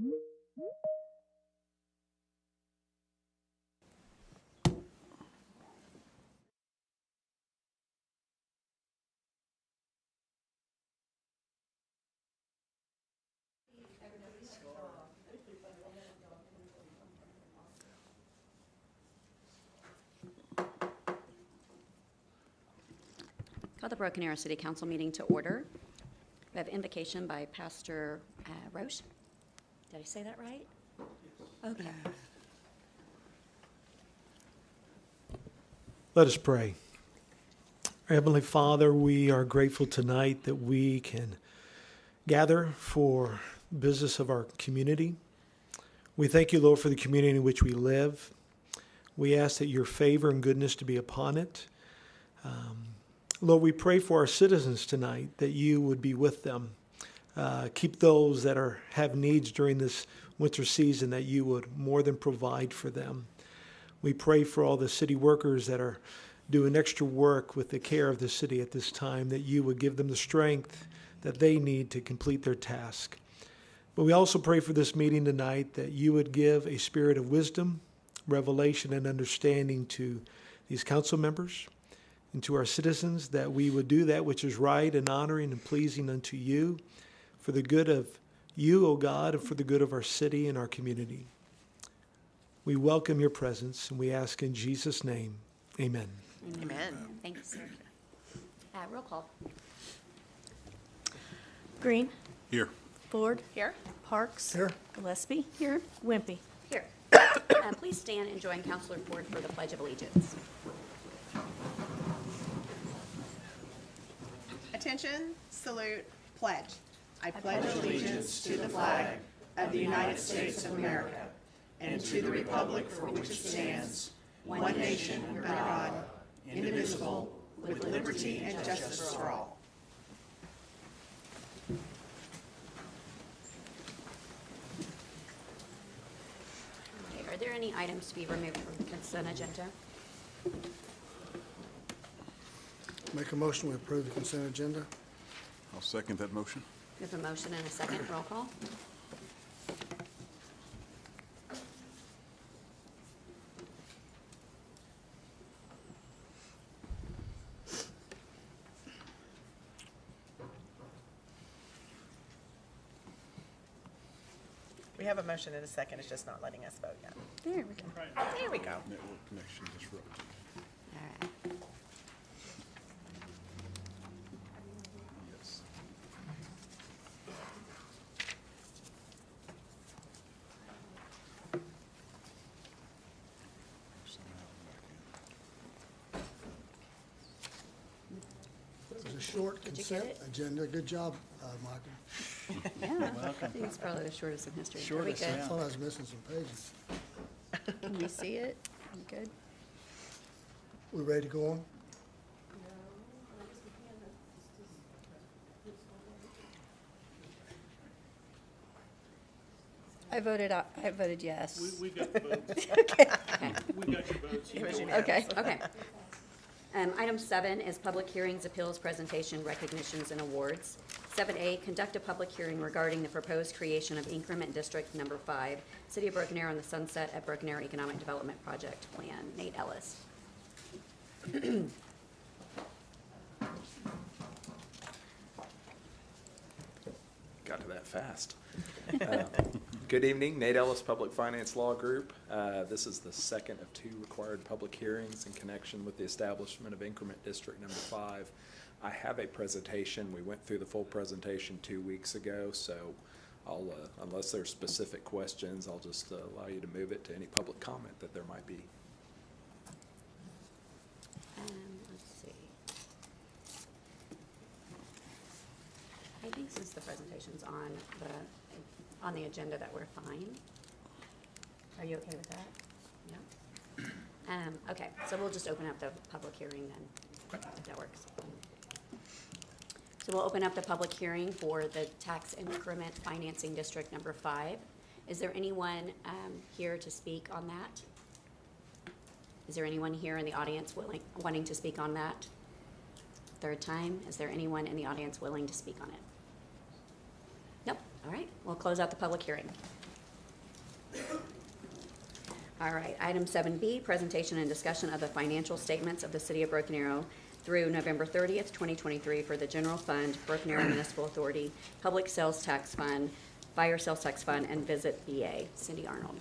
Call the Broken Arrow City Council meeting to order. We have invocation by Pastor Roche. Did I say that right? Okay. Let us pray. Our Heavenly Father, we are grateful tonight that we can gather for business of our community. We thank you, Lord, for the community in which we live. We ask that your favor and goodness to be upon it. Lord, we pray for our citizens tonight, that you would be with them. Keep those that have needs during this winter season, that you would more than provide for them. We pray for all the city workers that are doing extra work with the care of the city at this time, that you would give them the strength that they need to complete their task. But we also pray for this meeting tonight, that you would give a spirit of wisdom, revelation, and understanding to these council members and to our citizens, that we would do that which is right and honoring and pleasing unto you, for the good of you, O God, and for the good of our city and our community. We welcome your presence, and we ask in Jesus' name, amen. Amen. Thank you, sir. Roll call. Green. Here. Ford. Here. Parks. Here. Gillespie. Here. Wimpy. Here. Please stand and join Councilor Ford for the Pledge of Allegiance. Attention, salute, pledge. I pledge allegiance to the flag of the United States of America and to the republic for which it stands, one nation under God, indivisible, with liberty and justice for all. Okay, are there any items to be removed from the consent agenda? Make a motion to approve the consent agenda. I'll second that motion. We have a motion and a second. Roll call. We have a motion and a second, it's just not letting us vote yet. There we go. There we go. Network connection disrupted. All right. Yes. It was a short Did you consent get it? agenda. Good job, Michael. Yeah, I think it's probably the shortest in history. Shortest, Are we I good? thought I was missing some pages. Can you see it? You good? We ready to go on? I voted yes. We got the votes. Okay. We got your votes. It was Okay. unanimous. Okay. Item 7 is public hearings, appeals, presentation, recognitions, and awards. 7A, conduct a public hearing regarding the proposed creation of Increment District Number 5, City of Broken Arrow and the Sunset at Broken Arrow Economic Development Project Plan. Nate Ellis. Got to that fast. Good evening, Nate Ellis, Public Finance Law Group. This is the second of 2 required public hearings in connection with the establishment of Increment District Number 5. I have a presentation. We went through the full presentation 2 weeks ago, so I'll, unless there's specific questions, I'll just allow you to move it to any public comment that there might be. Let's see. I think since the presentation's on the agenda that we're fine. Are you okay with that? Yeah. Okay, so we'll just open up the public hearing then, if that works. So we'll open up the public hearing for the Tax Increment Financing District Number 5. Is there anyone here to speak on that? Is there anyone here in the audience wanting to speak on that? Third time, is there anyone in the audience willing to speak on it? Nope. All right, we'll close out the public hearing. All right, item 7B, presentation and discussion of the financial statements of the City of Broken Arrow through November 30th, 2023 for the General Fund, Broken Arrow Municipal Authority, Public Sales Tax Fund, Fire Sales Tax Fund, and Visit VA. Cindy Arnold.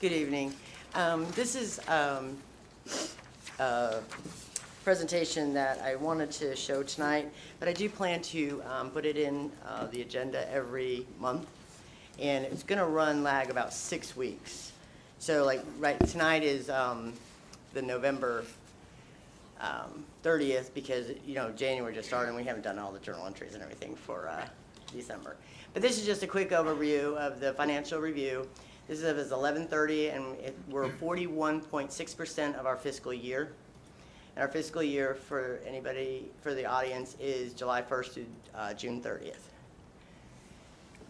Good evening. This is a presentation that I wanted to show tonight, but I do plan to put it in the agenda every month, and it's going to lag about 6 weeks. So like right tonight is the November 30th, because January just started and we haven't done all the journal entries and everything for December. But this is just a quick overview of the financial review. This is 11/30, and we're 41.6% of our fiscal year. And our fiscal year, for anybody, for the audience, is July 1st to June 30th.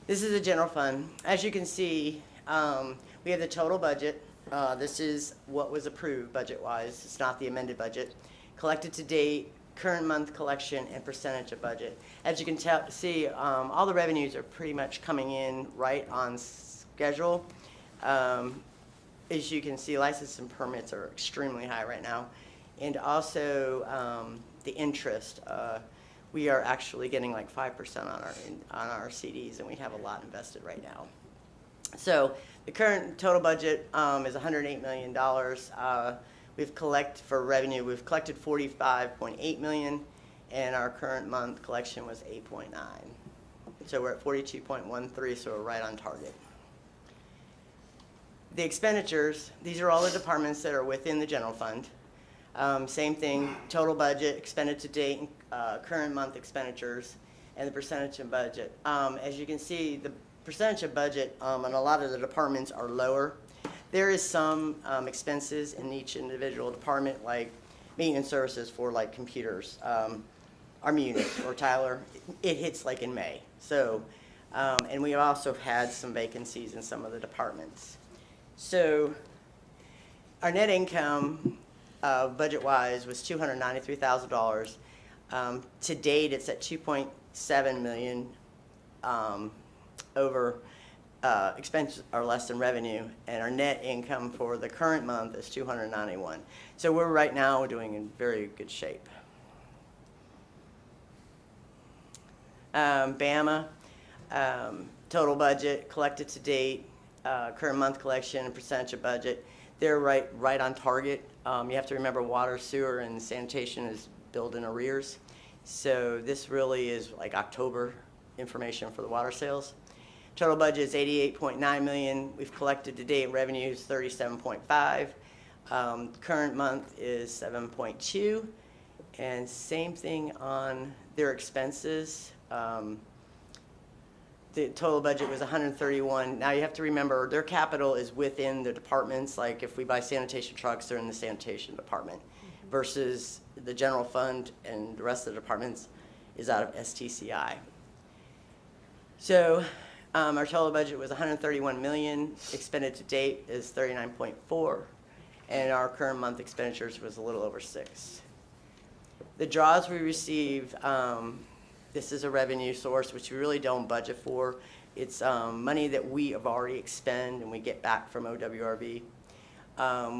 This is the general fund. As you can see, we have the total budget. This is what was approved budget-wise. It's not the amended budget. Collected to date, current month collection, and percentage of budget. As you can see, all the revenues are pretty much coming in right on schedule. As you can see, license and permits are extremely high right now. And also the interest. We are actually getting like 5% on our CDs, and we have a lot invested right now. So the current total budget is $108 million. We've collected for revenue. We've collected $45.8 million, and our current month collection was $8.9. So we're at 42.13. So we're right on target. The expenditures. These are all the departments that are within the general fund. Same thing. Total budget, expended to date, current month expenditures, and the percentage of budget. As you can see, the percentage of budget on a lot of the departments are lower. There is some expenses in each individual department, like maintenance services for like computers. Our Munich or Tyler, it hits like in May. So, and we also had some vacancies in some of the departments. So, our net income, budget-wise, was $293,000. To date, it's at $2.7 million over expenses are less than revenue, and our net income for the current month is $291,000. So we're right now doing in very good shape. Bama, total budget collected to date, current month collection and percentage of budget. They're right on target. You have to remember water, sewer, and sanitation is billed in arrears. So this really is like October information for the water sales. Total budget is $88.9 million. We've collected to date revenues $37.5. Current month is $7.2. And same thing on their expenses. The total budget was $131. Now you have to remember their capital is within the departments. Like if we buy sanitation trucks, they're in the sanitation department, versus the general fund and the rest of the departments is out of STCI. So our total budget was $131 million. Expended to date is $39.4, and our current month expenditures was a little over $6. The draws we receive. This is a revenue source which we really don't budget for. It's money that we have already expended and we get back from OWRB.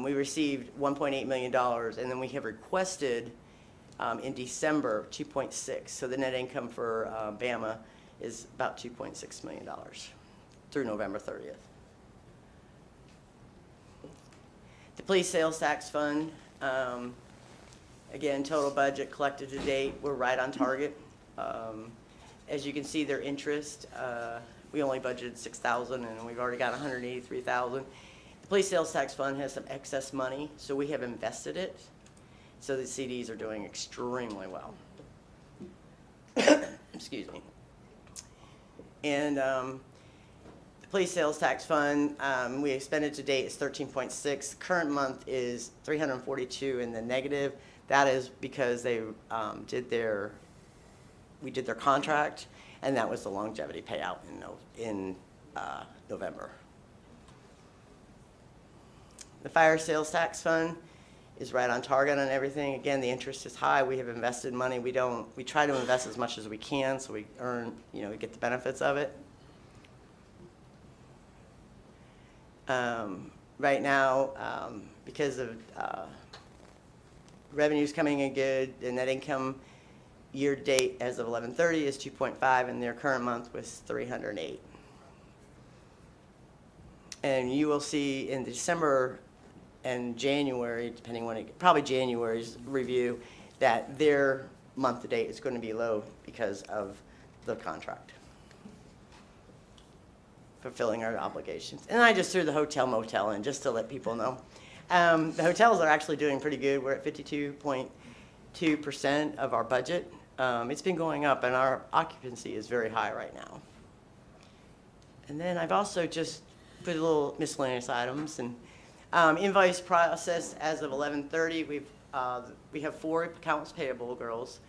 We received $1.8 million, and then we have requested in December 2.6. So the net income for Bama is about $2.6 million through November 30th. The police sales tax fund, again, total budget collected to date, we're right on target. As you can see, their interest, we only budgeted $6,000, and we've already got $183,000. The police sales tax fund has some excess money, so we have invested it. So the CDs are doing extremely well. Excuse me. And the police sales tax fund, we expended to date is 13.6. Current month is 342 in the negative. That is because they we did their contract, and that was the longevity payout in November. The fire sales tax fund is right on target on everything. Again, the interest is high. We have invested money. We try to invest as much as we can so we earn, we get the benefits of it. right now, because of revenues coming in good, the net income year-to-date as of 11/30 is 2.5, and their current month was 308. And you will see in December and January, depending when it, probably January's review, that their month-to-date is going to be low because of the contract, fulfilling our obligations. And I just threw the hotel motel in just to let people know. The hotels are actually doing pretty good. We're at 52.2% of our budget. It's been going up, and our occupancy is very high right now. And then I've also just put a little miscellaneous items and invoice process as of 11/30. We have 4 accounts payable girls.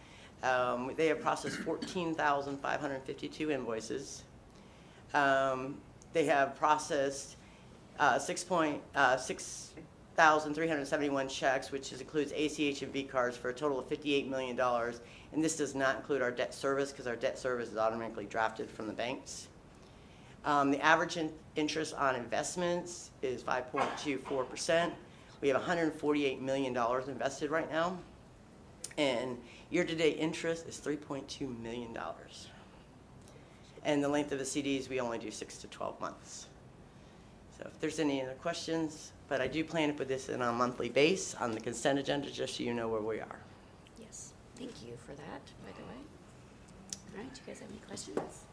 They have processed 14,552 invoices. They have processed 6,371 checks, which includes ACH and V cards, for a total of $58 million. And this does not include our debt service, because our debt service is automatically drafted from the banks. The average interest on investments is 5.24%. We have $148 million invested right now. And year-to-date interest is $3.2 million. And the length of the CDs, we only do 6 to 12 months. So if there's any other questions, but I do plan to put this in on a monthly base on the consent agenda, just so you know where we are. Yes, thank you for that, by the way. All right, do you guys have any questions?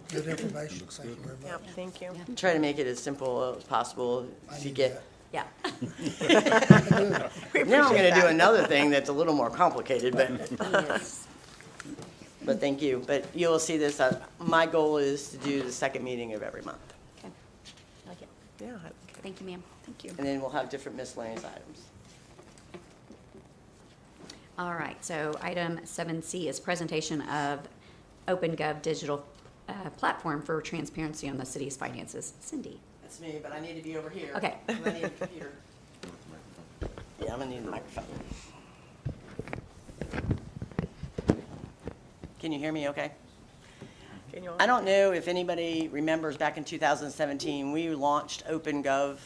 Good information, thank you very much. Thank you. Try to make it as simple as possible I to need get. Yeah. Now I'm going to do another thing that's a little more complicated, but. Yes. But thank you. But you'll see this, my goal is to do the second meeting of every month. Okay, I like it. Yeah. Thank you, ma'am. Thank you. And then we'll have different miscellaneous items. All right, so item 7C is presentation of OpenGov digital platform for transparency on the city's finances. Cindy. That's me, but I need to be over here. Okay. I need a computer. Yeah, I'm going to need the microphone. Can you hear me okay? I don't know if anybody remembers back in 2017, we launched OpenGov,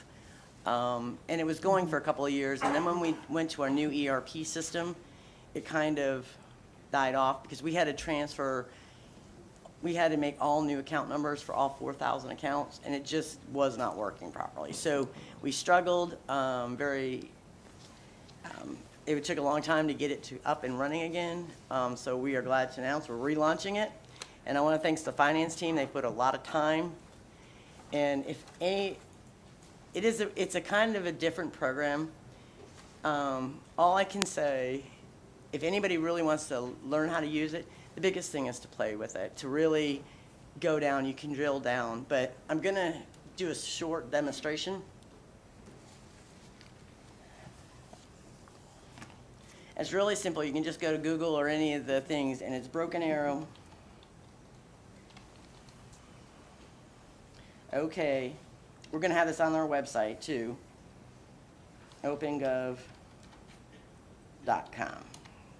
and it was going for a couple of years. And then when we went to our new ERP system, it kind of died off because we had to transfer, we had to make all new account numbers for all 4,000 accounts, and it just was not working properly. So we struggled it took a long time to get it up and running again. So we are glad to announce we're relaunching it. And I want to thank the finance team. They put a lot of time. And it's a kind of a different program. All I can say, if anybody really wants to learn how to use it, the biggest thing is to play with it, to really go down. You can drill down. But I'm going to do a short demonstration. It's really simple. You can just go to Google or any of the things, and it's Broken Arrow. Okay, we're going to have this on our website too, opengov.com.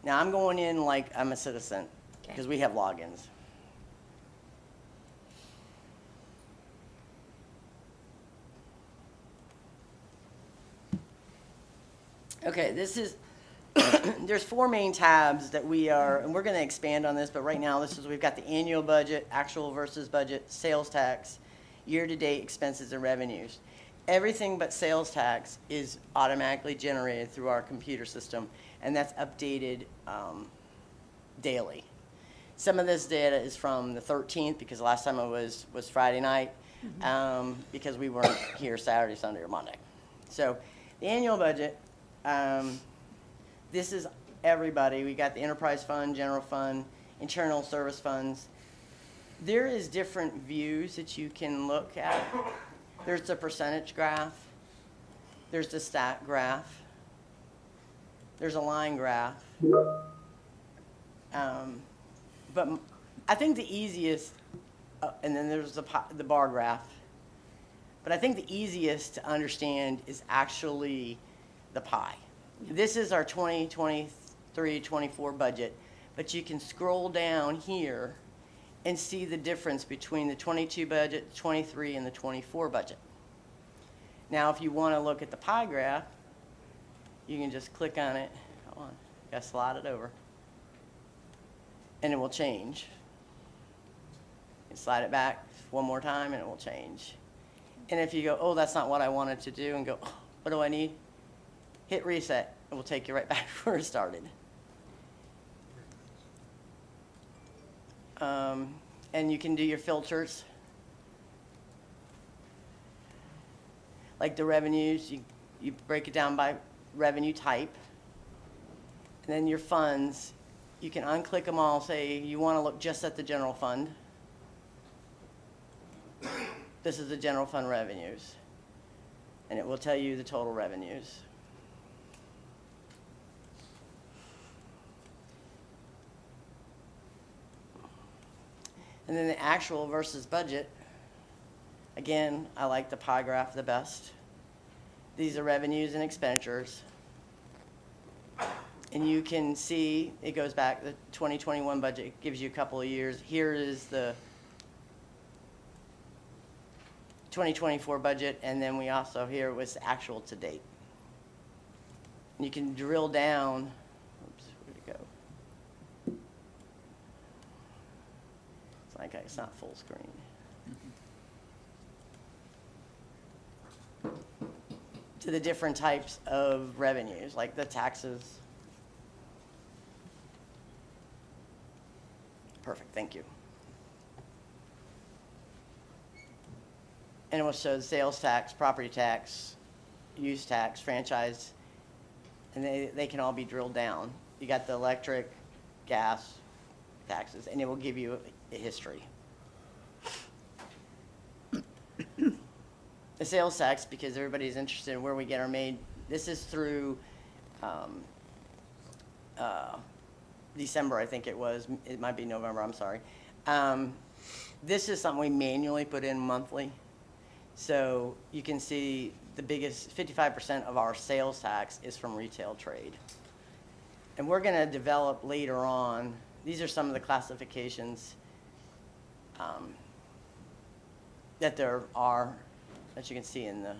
Now I'm going in like I'm a citizen because we have logins. Okay, this is, there's 4 main tabs that we are, and we're going to expand on this, but right now we've got the annual budget, actual versus budget, sales tax, year-to-date expenses and revenues. Everything but sales tax is automatically generated through our computer system, and that's updated daily. Some of this data is from the 13th, because the last time it was Friday night, because we weren't here Saturday, Sunday, or Monday. So the annual budget, this is everybody. We got the enterprise fund, general fund, internal service funds. There is different views that you can look at. There's the percentage graph. There's the stat graph. There's a line graph. But I think the easiest, and then there's the bar graph. But I think the easiest to understand is actually the pie. This is our 2023-24 budget, but you can scroll down here and see the difference between the 22 budget, 23, and the 24 budget. Now, if you want to look at the pie graph, you can just click on it. Hold on, gotta slide it over. And it will change. You slide it back one more time and it will change. And if you go, oh, that's not what I wanted to do, and go, oh, what do I need? Hit reset. It will take you right back where it started. And you can do your filters. Like the revenues, you break it down by revenue type. And then your funds, you can unclick them all, say you want to look just at the general fund. This is the general fund revenues. And it will tell you the total revenues. And then the actual versus budget. Again, I like the pie graph the best. These are revenues and expenditures. And you can see it goes back, the 2021 budget gives you a couple of years. Here is the 2024 budget, and then we also, here was actual to date. And you can drill down, oops, where'd it go? It's like it's not full screen. To the different types of revenues, like the taxes. Perfect, thank you. And it will show the sales tax, property tax, use tax, franchise, and they can all be drilled down. You got the electric, gas, taxes, and it will give you a history. The sales tax, because everybody's interested in where we get our made, this is through December, I think it was. It might be November, I'm sorry. This is something we manually put in monthly. So you can see the biggest, 55% of our sales tax is from retail trade. And we're going to develop later on, these are some of the classifications that there are, that you can see in the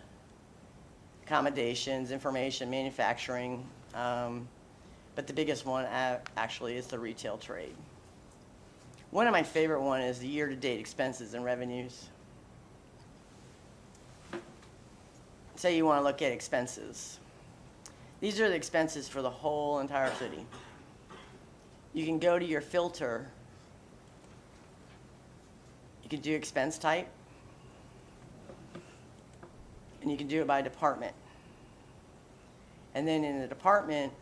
accommodations, information, manufacturing, but the biggest one actually is the retail trade. One of my favorite one is the year-to-date expenses and revenues. Say you want to look at expenses. These are the expenses for the whole entire city. You can go to your filter. You can do expense type. And you can do it by department. And then in the department,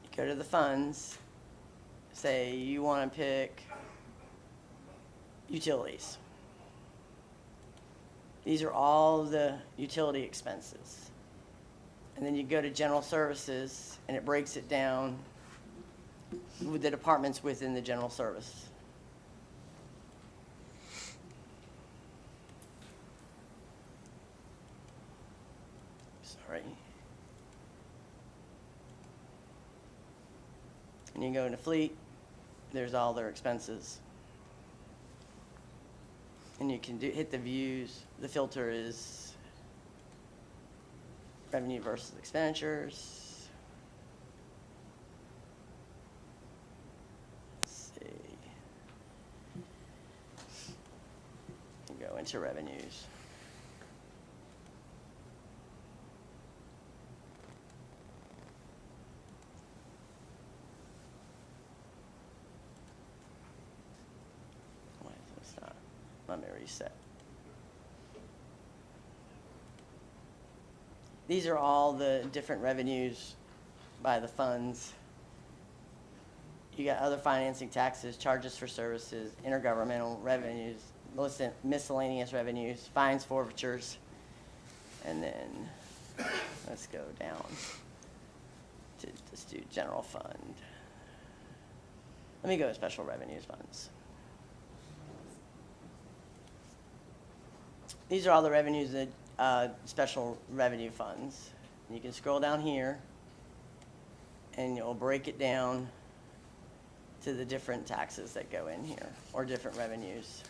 you go to the funds. Say you want to pick utilities. These are all the utility expenses. And then you go to general services, and it breaks it down with the departments within the general service. Sorry. And you go into fleet, there's all their expenses. And you can hit the views. The filter is revenue versus expenditures. Let's see. You go into revenues. Why is this not? Let me reset. These are all the different revenues by the funds. You got other financing, taxes, charges for services, intergovernmental revenues, miscellaneous revenues, fines, forfeitures, and then let's go down to just do general fund. Let me go to special revenues funds. These are all the revenues that special revenue funds. And you can scroll down here, and you'll break it down to the different taxes that go in here, or different revenues.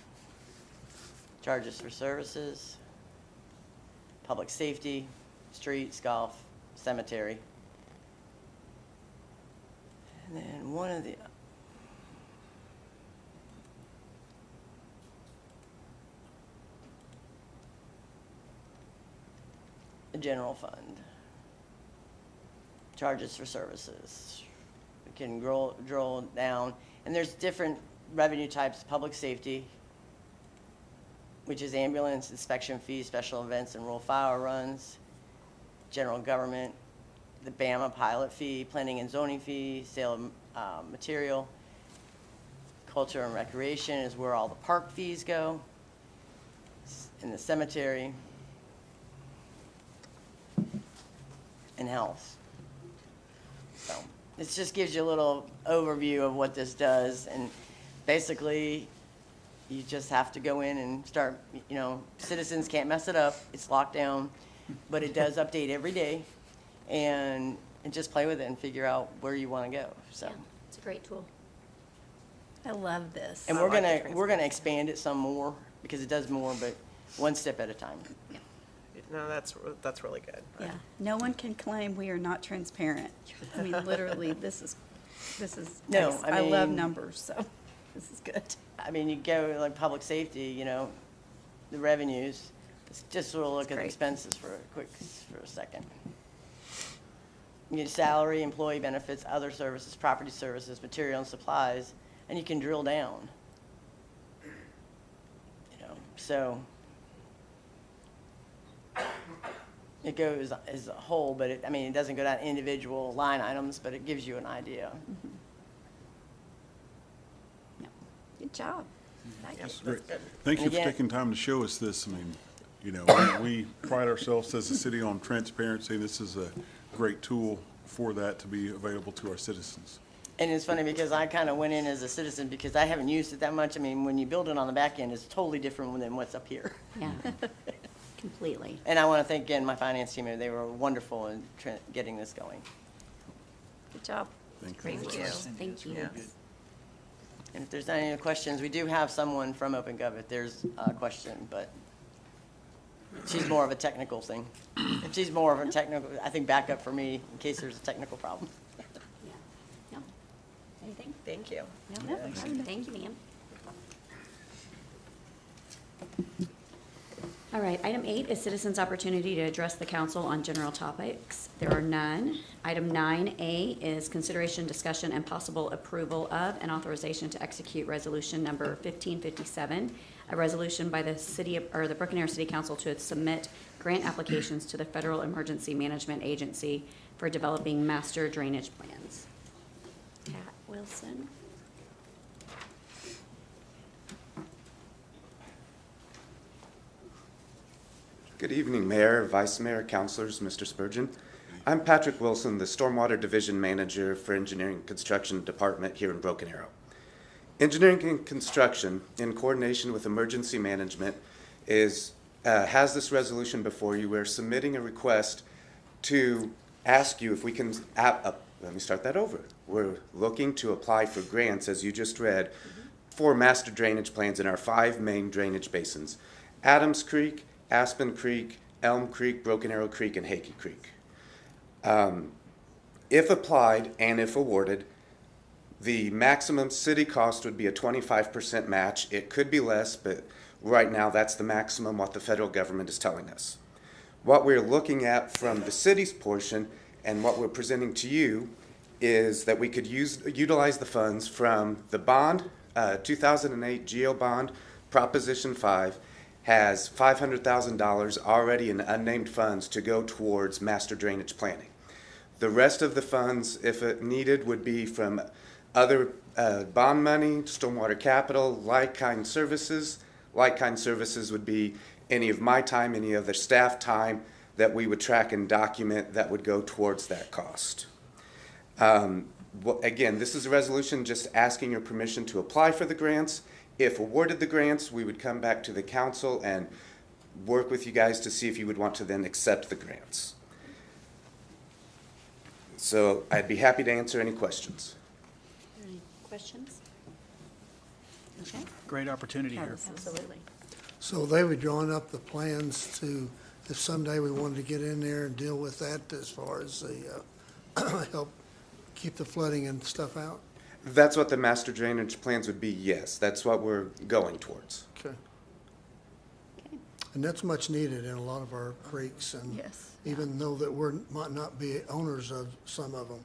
Charges for services. public safety, streets, golf, cemetery. And then one of the general fund. Charges for services. We can drill down, and there's different revenue types: public safety, which is ambulance, inspection fees, special events and rural fire runs; general government, the BAMA pilot fee, planning and zoning fee, sale of material; culture and recreation is where all the park fees go, in the cemetery; and health. So this just gives you a little overview of what this does, and basically you just have to go in and start, citizens can't mess it up, it's locked down, but it does update every day, and just play with it and figure out where you want to go, so. Yeah, it's a great tool. I love this. And we're gonna expand it some more, because it does more, but one step at a time. No, that's really good. Yeah, no one can claim we are not transparent. I mean, literally, this is, No, I I love mean- numbers, so this is good. I mean, you go like public safety, the revenues, let's just sort of look at the great. expenses for a second. You get salary, employee benefits, other services, property services, material and supplies, and you can drill down. So it goes as a whole, but it doesn't go down individual line items, but it gives you an idea. Good job. That's great. Thank you And for again- taking time to show us this. We pride ourselves as a city on transparency. This is a great tool for that to be available to our citizens. And it's funny because I kind of went in as a citizen because I haven't used it that much. When you build it on the back end, it's totally different than what's up here. Yeah, completely. And I want to thank again my finance team. They were wonderful in getting this going. Good job. Thank you. Great tool. Thank you. Yeah. And if there's any other questions, we do have someone from OpenGov if there's a question, but she's more of a technical thing. She's more of a technical, I think, backup for me in case there's a technical problem. Yeah. No. Anything? Thank you. No? Thank you, ma'am. All right, item 8 is citizens' opportunity to address the council on general topics. There are none. Item 9A is consideration, discussion, and possible approval of and authorization to execute resolution number 1557, a resolution by the the Broken Arrow City Council to submit grant applications to the Federal Emergency Management Agency for developing master drainage plans. Pat Wilson. Good evening, Mayor, Vice Mayor, Councilors, Mr. Spurgeon. I'm Patrick Wilson, the Stormwater Division Manager for Engineering and Construction Department here in Broken Arrow. Engineering and Construction, in coordination with Emergency Management, has this resolution before you. We're submitting a request to ask you if we can, let me start that over. We're looking to apply for grants, as you just read, for master drainage plans in our 5 main drainage basins: Adams Creek, Aspen Creek, Elm Creek, Broken Arrow Creek, and Hakey Creek. If applied and if awarded, the maximum city cost would be a 25% match. It could be less, but right now that's the maximum what the federal government is telling us. What we're looking at from the city's portion and what we're presenting to you is that we could utilize the funds from the bond, 2008 GEO bond, Proposition 5, has $500,000 already in unnamed funds to go towards master drainage planning. The rest of the funds, if it needed, would be from other bond money, stormwater capital, like-kind services. Like-kind services would be any of my time, any of the staff time that we would track and document that would go towards that cost. Again, this is a resolution just asking your permission to apply for the grants. If awarded the grants, we would come back to the council and work with you guys to see if you would want to then accept the grants. So I'd be happy to answer any questions. Any questions? Okay. Great opportunity here. Absolutely. So they were drawing up the plans to if someday we wanted to get in there and deal with that as far as the, help keep the flooding and stuff out? That's what the master drainage plans would be, yes. That's what we're going towards. Okay. And that's much needed in a lot of our creeks, and Yes. even though that might not be owners of some of them,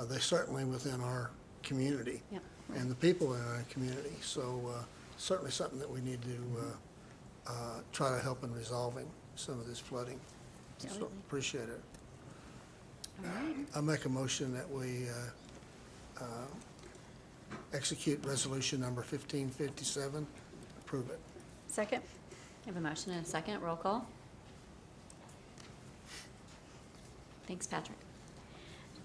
they're certainly within our community. Yep. And the people in our community, so certainly something that we need to try to help in resolving some of this flooding. So Absolutely. appreciate it. All right. I make a motion that we execute resolution number 1557, approve it. Second? Have a motion and a second. Roll call. Thanks, Patrick.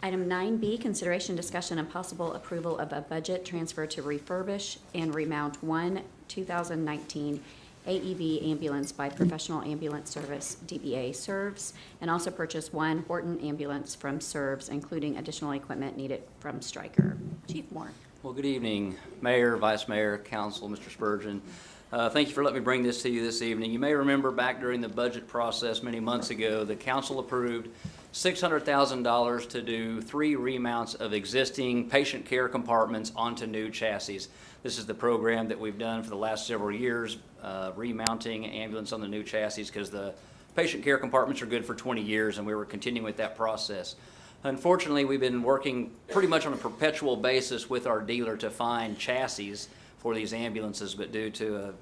Item 9B, consideration, discussion, and possible approval of a budget transfer to refurbish and remount one 2019 AEV ambulance by Professional Ambulance Service, DBA Serves, and also purchase one Horton ambulance from Serves, including additional equipment needed from Stryker. Chief Moore. Well, good evening, Mayor, Vice Mayor, Council, Mr. Spurgeon. Thank you for letting me bring this to you this evening. You may remember back during the budget process many months ago, the council approved $600,000 to do 3 remounts of existing patient care compartments onto new chassis. This is the program that we've done for the last several years, remounting ambulance on the new chassis, because the patient care compartments are good for 20 years, and we were continuing with that process. Unfortunately, we've been working pretty much on a perpetual basis with our dealer to find chassis for these ambulances, but due to an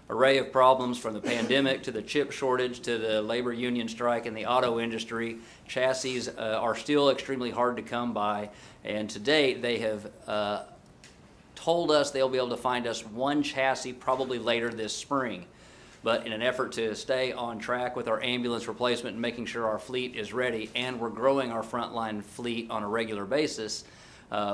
array of problems from the pandemic to the chip shortage to the labor union strike in the auto industry, chassis are still extremely hard to come by, and to date they have told us they'll be able to find us one chassis probably later this spring. But in an effort to stay on track with our ambulance replacement and making sure our fleet is ready, and we're growing our frontline fleet on a regular basis,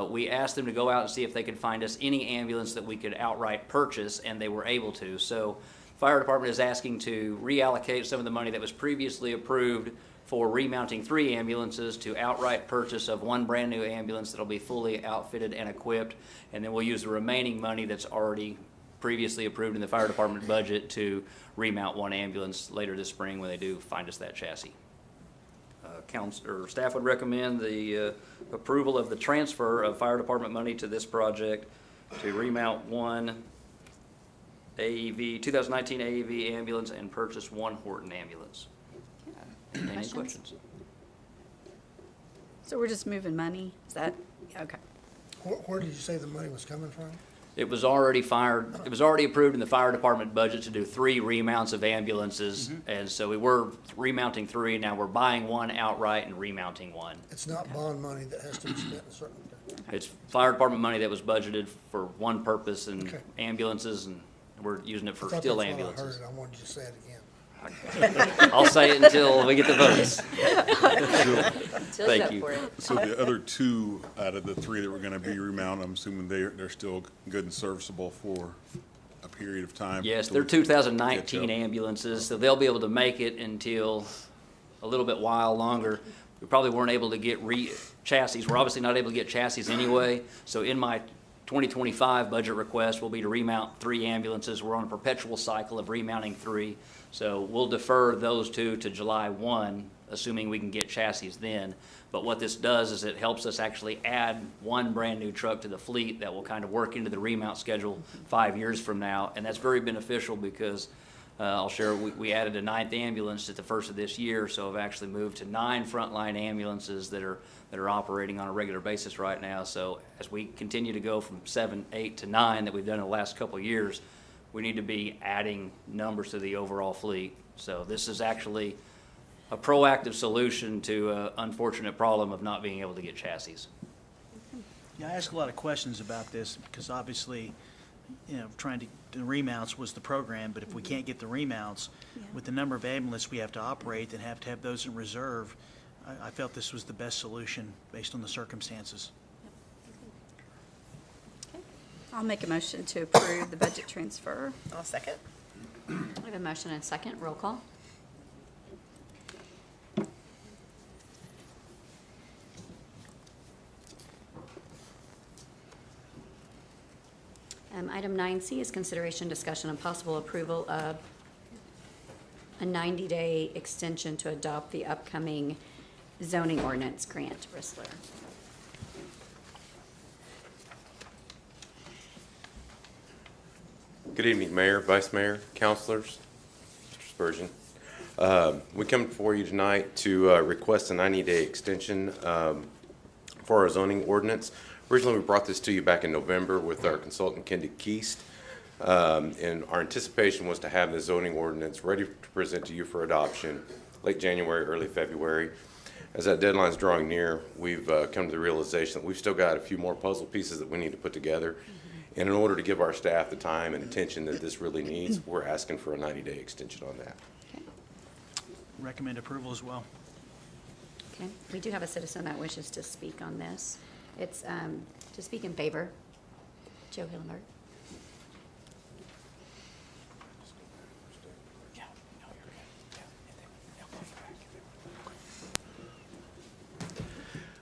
we asked them to go out and see if they could find us any ambulance that we could outright purchase, and they were able to. So fire department is asking to reallocate some of the money that was previously approved for remounting 3 ambulances to outright purchase of 1 brand new ambulance that'll be fully outfitted and equipped, and then we'll use the remaining money that's already previously approved in the fire department budget to remount 1 ambulance later this spring when they do find us that chassis. Staff would recommend the approval of the transfer of fire department money to this project to remount 1 AEV, 2019 AEV ambulance and purchase 1 Horton ambulance. Any questions? So we're just moving money? Is that, okay. Where did you say the money was coming from? It was already approved in the fire department budget to do 3 remounts of ambulances, and so we were remounting 3. Now we're buying 1 outright and remounting 1. It's not bond money that has to be spent in a certain time. It's fire department money that was budgeted for one purpose, and Okay. ambulances, and we're using it for I thought still that's what ambulances. I heard. I wanted you to say it again. I'll say it until we get the votes. Till's Thank up you. for it. So the other 2 out of the 3 that we're gonna be remounting, I'm assuming they're still good and serviceable for a period of time? Yes, till they're we 2019 catch up? ambulances, so they'll be able to make it until a little bit while longer. We probably weren't able to get chassis. We're obviously not able to get chassis anyway, so in my 2025 budget request will be to remount 3 ambulances. We're on a perpetual cycle of remounting 3. So we'll defer those 2 to July 1, assuming we can get chassis then. But what this does is it helps us actually add 1 brand new truck to the fleet that will kind of work into the remount schedule 5 years from now. And that's very beneficial because I'll share, we added a 9th ambulance at the first of this year, so I've actually moved to 9 frontline ambulances that are operating on a regular basis right now. So as we continue to go from 7, 8 to 9 that we've done in the last couple of years, we need to be adding numbers to the overall fleet. So this is actually a proactive solution to an unfortunate problem of not being able to get chassis. Yeah, I ask a lot of questions about this because obviously, trying to do remounts was the program, but if we can't get the remounts, with the number of ambulances we have to operate and have to have those in reserve, I felt this was the best solution based on the circumstances. I'll make a motion to approve the budget transfer. I'll second. We have a motion and a second. Roll call. Item 9C is consideration, discussion, and possible approval of a 90-day extension to adopt the upcoming zoning ordinance. Grant Bristler. Good evening, Mayor, Vice Mayor, councilors, Mr. Spurgeon. We come before you tonight to request a 90-day extension for our zoning ordinance. Originally, we brought this to you back in November with our consultant, Kendi Keast. And our anticipation was to have the zoning ordinance ready to present to you for adoption late January, early February. As that deadline is drawing near, we've come to the realization that we've still got a few more puzzle pieces that we need to put together. And in order to give our staff the time and attention that this really needs, we're asking for a 90-day extension on that. Okay. Recommend approval as well. Okay. We do have a citizen that wishes to speak on this. It's to speak in favor. Joe Hillenberg.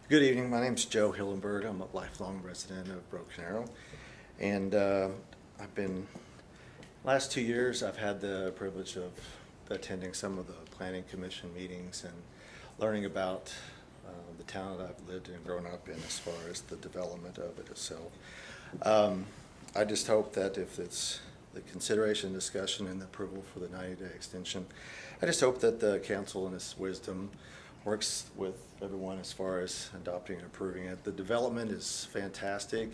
Good evening. My name's Joe Hillenberg. I'm a lifelong resident of Broken Arrow. And I've been, last 2 years, I've had the privilege of attending some of the planning commission meetings and learning about the town that I've lived and grown up in as far as the development of it itself. I just hope that if it's the consideration, discussion, and the approval for the 90-day extension, I just hope that the council in its wisdom works with everyone as far as adopting and approving it. The development is fantastic.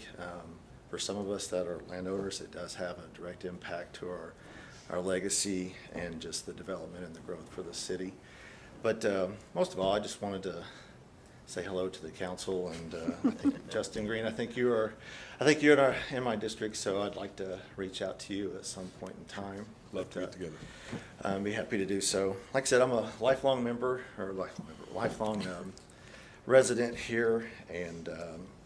For some of us that are landowners, it does have a direct impact to our legacy and just the development and the growth for the city. But most of all, I just wanted to say hello to the council, and I think Justin Green, I think you're in my district, so I'd like to reach out to you at some point in time. Love to get together. Be happy to do so. Like I said, I'm a lifelong lifelong resident here, and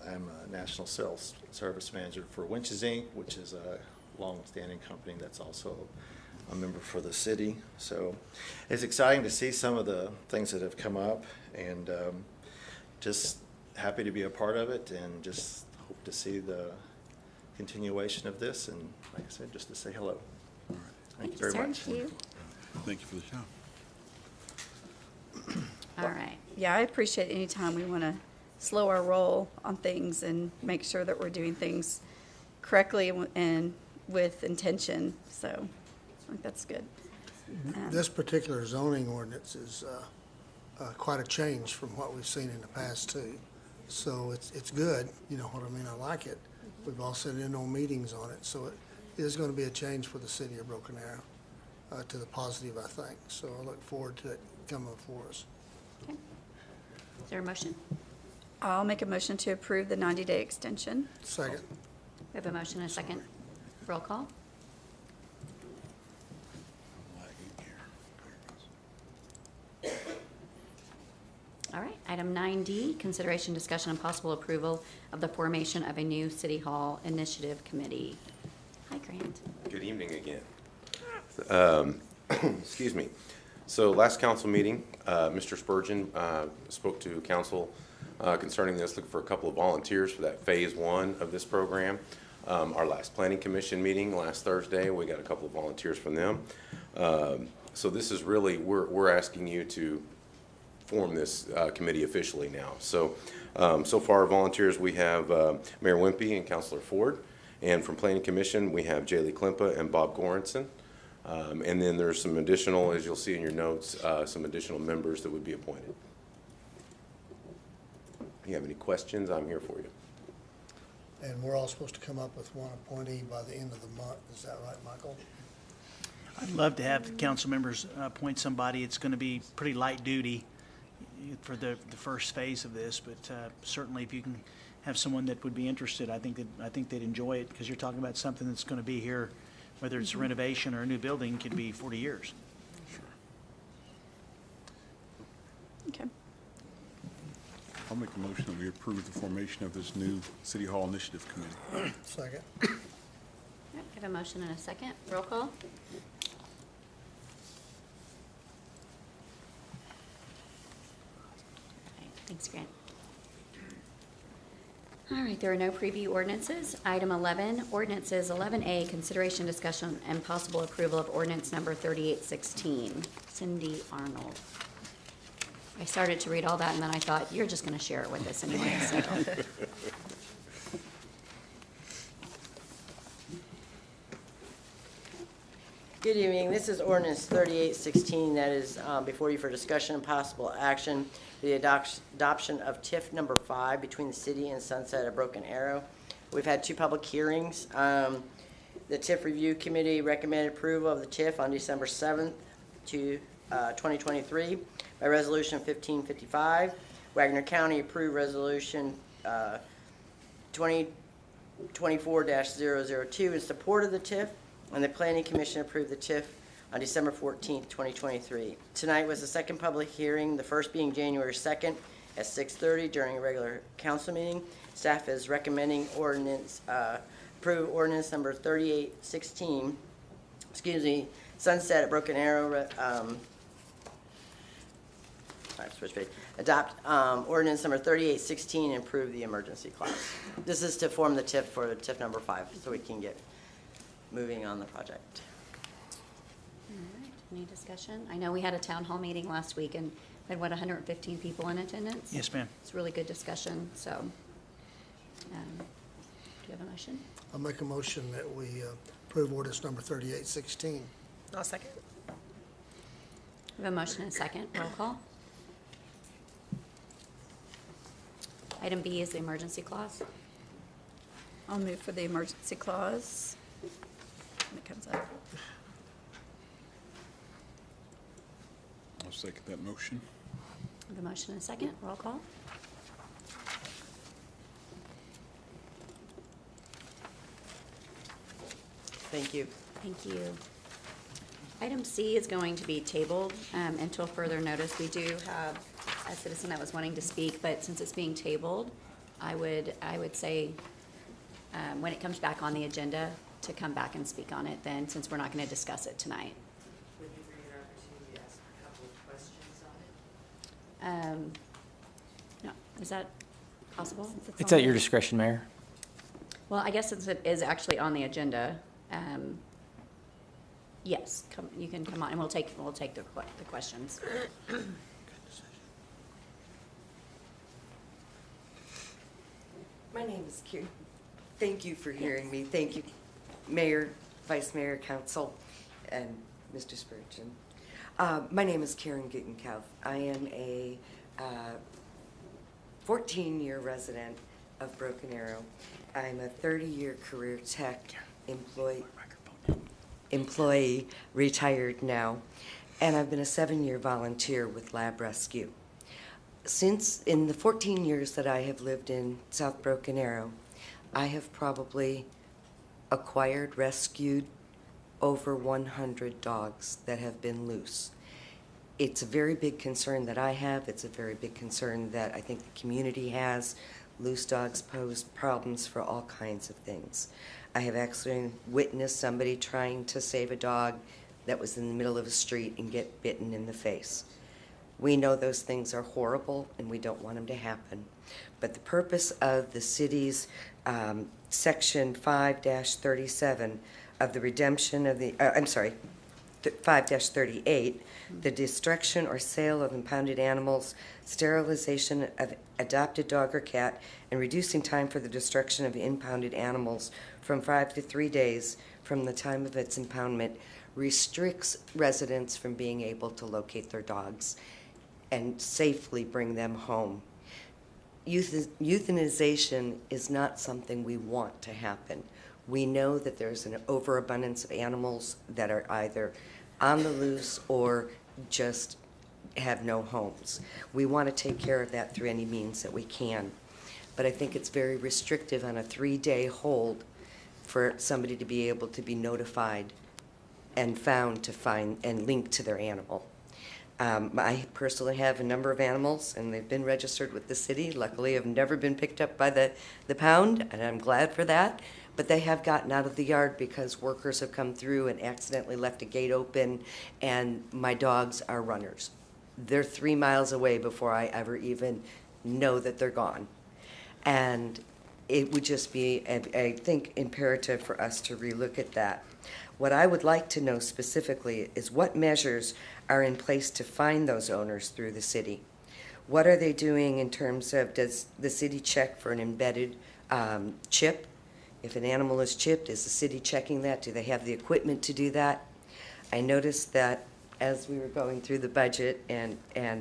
I'm a national sales service manager for Winches Inc., which is a long-standing company that's also a member for the city. So it's exciting to see some of the things that have come up, and just happy to be a part of it, and just hope to see the continuation of this, and like I said, just to say hello. All right. Thank you very much. Thank you. Thank you for the show. All right. Yeah, I appreciate any time we want to slow our roll on things and make sure that we're doing things correctly and with intention. So I think that's good. This particular zoning ordinance is quite a change from what we've seen in the past too. So it's good, you know what I mean, I like it. We've all sat in on meetings on it, so it is going to be a change for the city of Broken Arrow, to the positive, I think. So I look forward to it coming before us. Okay. Is there a motion? I'll make a motion to approve the 90-day extension. Second. We have a motion and a second. Roll call. All right, item 9D, consideration, discussion, and possible approval of the formation of a new City Hall Initiative Committee. Hi, Grant. Good evening again. Excuse me. So last council meeting, Mr. Spurgeon spoke to council concerning this, looking for a couple of volunteers for that phase 1 of this program. Our last planning commission meeting last Thursday, we got a couple of volunteers from them. So this is really, we're asking you to form this committee officially now. So, so far volunteers, we have Mayor Wimpy and Councilor Ford. And from Planning Commission, we have Jaylee Klimpa and Bob Goranson. And then there's some additional, as you'll see in your notes, some additional members that would be appointed. If you have any questions, I'm here for you. And we're all supposed to come up with one appointee by the end of the month. Is that right, Michael? I'd love to have the council members appoint somebody. It's going to be pretty light duty for the first phase of this, but certainly if you can have someone that would be interested, I think they'd enjoy it, because you're talking about something that's going to be here, whether it's a renovation or a new building, could be 40 years. Okay. I'll make a motion that we approve the formation of this new City Hall Initiative Committee. Second. Yep, we have a motion and a second. Roll call. Okay, thanks, Grant. All right, there are no preview ordinances. Item 11, ordinances 11A, consideration, discussion, and possible approval of ordinance number 3816. Cindy Arnold. I started to read all that, and then I thought, you're just going to share it with us anyway, so. Good evening. This is ordinance 3816 that is before you for discussion and possible action. The adoption of TIF number 5 between the city and Sunset of Broken Arrow. We've had 2 public hearings. The TIF Review Committee recommended approval of the TIF on December 7th, 2023 by Resolution 1555. Wagner County approved Resolution 2024-002 in support of the TIF, and the Planning Commission approved the TIF on December 14th, 2023. Tonight was the second public hearing, the first being January 2nd at 6:30 during a regular council meeting. Staff is recommending approve ordinance number 3816, Sunset at Broken Arrow, adopt ordinance number 3816 and approve the emergency clause. This is to form the TIF for TIF number 5, so we can get moving on the project. All right, any discussion? I know we had a town hall meeting last week and had, 115 people in attendance? Yes, ma'am. It's a really good discussion, so. Do you have a motion? I'll make a motion that we approve ordinance number 3816. I'll second. We have a motion and a second. Roll call. Item B is the emergency clause. I'll move for the emergency clause when it comes up. I'll second that motion. We have a motion and a second. Roll call. Thank you. Thank you. Item C is going to be tabled until further notice. We do have a citizen that was wanting to speak, but since it's being tabled, I would say when it comes back on the agenda, to come back and speak on it then, since we're not going to discuss it tonight. Would you bring an opportunity to ask a couple of questions on it? No, is that possible? It's at your discretion, Mayor. Well, I guess since it is actually on the agenda, yes, you can come on, and we'll take the questions. My name is Karen. Thank you for hearing me. Thank you, Mayor, Vice Mayor, Council, and Mr. Spurgeon. My name is Karen Guttenkauf. I am a 14-year resident of Broken Arrow. I'm a 30-year career tech employee, retired now, and I've been a 7-year volunteer with Lab Rescue. Since in the 14 years that I have lived in South Broken Arrow, I have probably acquired, rescued over 100 dogs that have been loose. It's a very big concern that I have. It's a very big concern that I think the community has. Loose dogs pose problems for all kinds of things. I have actually witnessed somebody trying to save a dog that was in the middle of a street and get bitten in the face. We know those things are horrible and we don't want them to happen. But the purpose of the city's section 5-37 of the redemption of the, 5-38, the destruction or sale of impounded animals, sterilization of adopted dog or cat, and reducing time for the destruction of impounded animals from 5 to 3 days from the time of its impoundment restricts residents from being able to locate their dogs and safely bring them home. Euthanization is not something we want to happen. We know that there's an overabundance of animals that are either on the loose or just have no homes. We want to take care of that through any means that we can. But I think it's very restrictive on a 3-day hold for somebody to be able to be notified and found to find and linked to their animal. I personally have a number of animals, and they've been registered with the city. Luckily, I've never been picked up by the pound, and I'm glad for that. But they have gotten out of the yard because workers have come through and accidentally left a gate open, and my dogs are runners. They're 3 miles away before I ever even know that they're gone. And it would just be, I think, imperative for us to relook at that. What I would like to know specifically is what measures are in place to find those owners through the city. What are they doing in terms of, does the city check for an embedded chip? If an animal is chipped, is the city checking that? Do they have the equipment to do that? I noticed that as we were going through the budget, and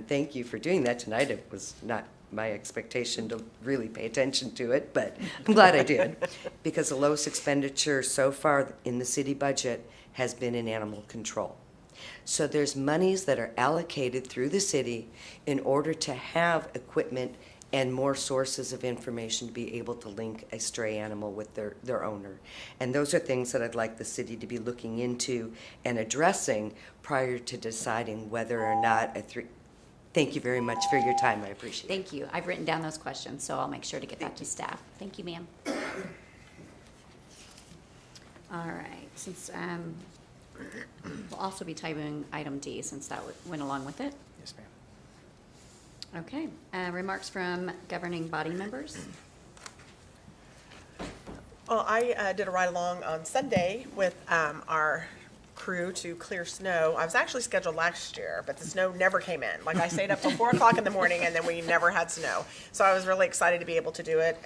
thank you for doing that tonight. It was not my expectation to really pay attention to it, but I'm glad I did, because the lowest expenditure so far in the city budget has been in animal control. So there's monies that are allocated through the city in order to have equipment and more sources of information to be able to link a stray animal with their owner. And those are things that I'd like the city to be looking into and addressing prior to deciding whether or not Thank you very much for your time. I appreciate it. Thank you. I've written down those questions, so I'll make sure to get that to staff. Thank you, ma'am. All right, since, we'll also be typing item D since that went along with it. Yes, ma'am. Okay, remarks from governing body members? Well, I did a ride-along on Sunday with our crew to clear snow. I was actually scheduled last year, but the snow never came in. Like, I stayed up till 4 o'clock in the morning, and then we never had snow. So I was really excited to be able to do it.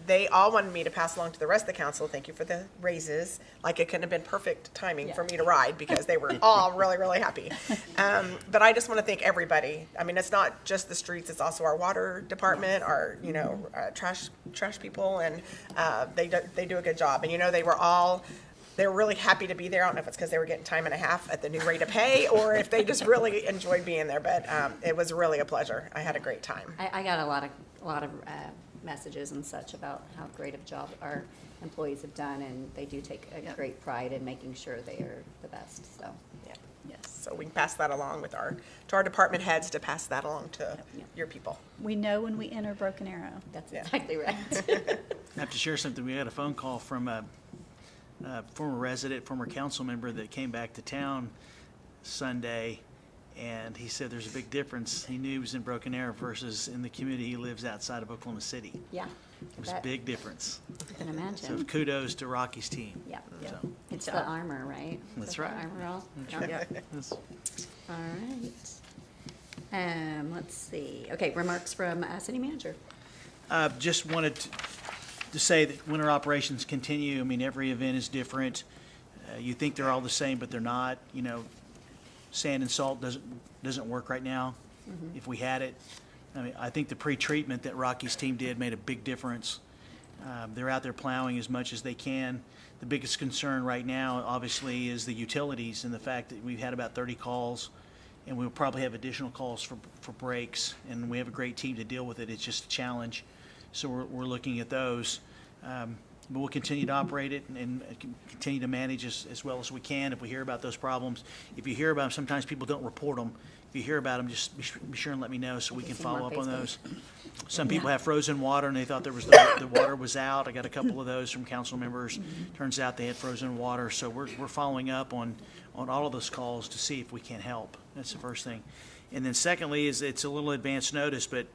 They all wanted me to pass along to the rest of the council, thank you for the raises. Like, it couldn't have been perfect timing for me to ride, because they were all really, really happy. But I just want to thank everybody. I mean, it's not just the streets, it's also our water department, our, trash people, and they do a good job. And, they were really happy to be there. I don't know if it's because they were getting time and a half at the new rate of pay, or if they just really enjoyed being there, but it was really a pleasure. I had a great time. I got a lot of messages and such about how great of a job our employees have done, and they do take a great pride in making sure they are the best, so. Yeah. Yes, so we can pass that along to our department heads to pass that along to your people. We know when we enter Broken Arrow. That's exactly right. I have to share something. We had a phone call from a former resident, former council member that came back to town Sunday, and he said there's a big difference. He knew he was in Broken Arrow versus in the community he lives outside of Oklahoma City. Yeah. It was a big difference. I can imagine. So kudos to Rocky's team. Yeah. So, It's the armor, right? That's Is that right. the armor all? That's right. Yeah. Yes. All right. Let's see. Okay, remarks from city manager. Just wanted to say that winter operations continue. I mean, every event is different. You think they're all the same, but they're not. Sand and salt doesn't work right now. Mm-hmm. If we had it, I mean, I think the pre-treatment that Rocky's team did made a big difference. They're out there plowing as much as they can. The biggest concern right now, obviously, is the utilities and the fact that we've had about 30 calls, and we'll probably have additional calls for breaks, and we have a great team to deal with it. It's just a challenge. So we're looking at those. But we'll continue to operate it and continue to manage as well as we can. If we hear about those problems, if you hear about them, sometimes people don't report them. If you hear about them, just be sure and let me know so we can follow up on those. Some people have frozen water and they thought there was the water was out. I got a couple of those from council members. Turns out they had frozen water. So we're following up on all of those calls to see if we can help. That's the first thing. And then secondly is it's a little advance notice, but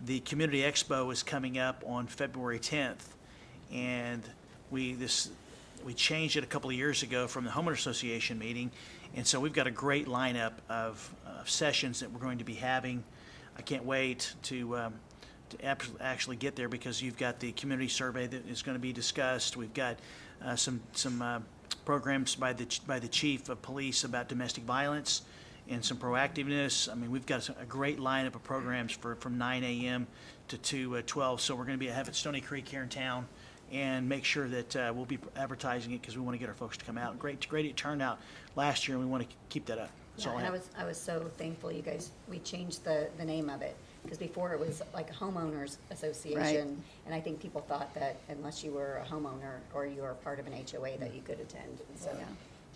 the Community Expo is coming up on February 10th. And we changed it a couple of years ago from the homeowner association meeting, and so we've got a great lineup of sessions that we're going to be having. I can't wait to actually get there, because you've got the community survey that is going to be discussed. We've got some programs by the chief of police about domestic violence and some proactiveness. I mean, we've got a great lineup of programs from 9 a.m. to 12. So we're going to be having Stony Creek here in town, and make sure that we'll be advertising it because we want to get our folks to come out. Great turnout last year, and we want to keep that up. Yeah, and I was so thankful you guys, we changed the name of it, because before it was like a homeowners association. Right. And I think people thought that unless you were a homeowner or you were part of an HOA that you could attend. And so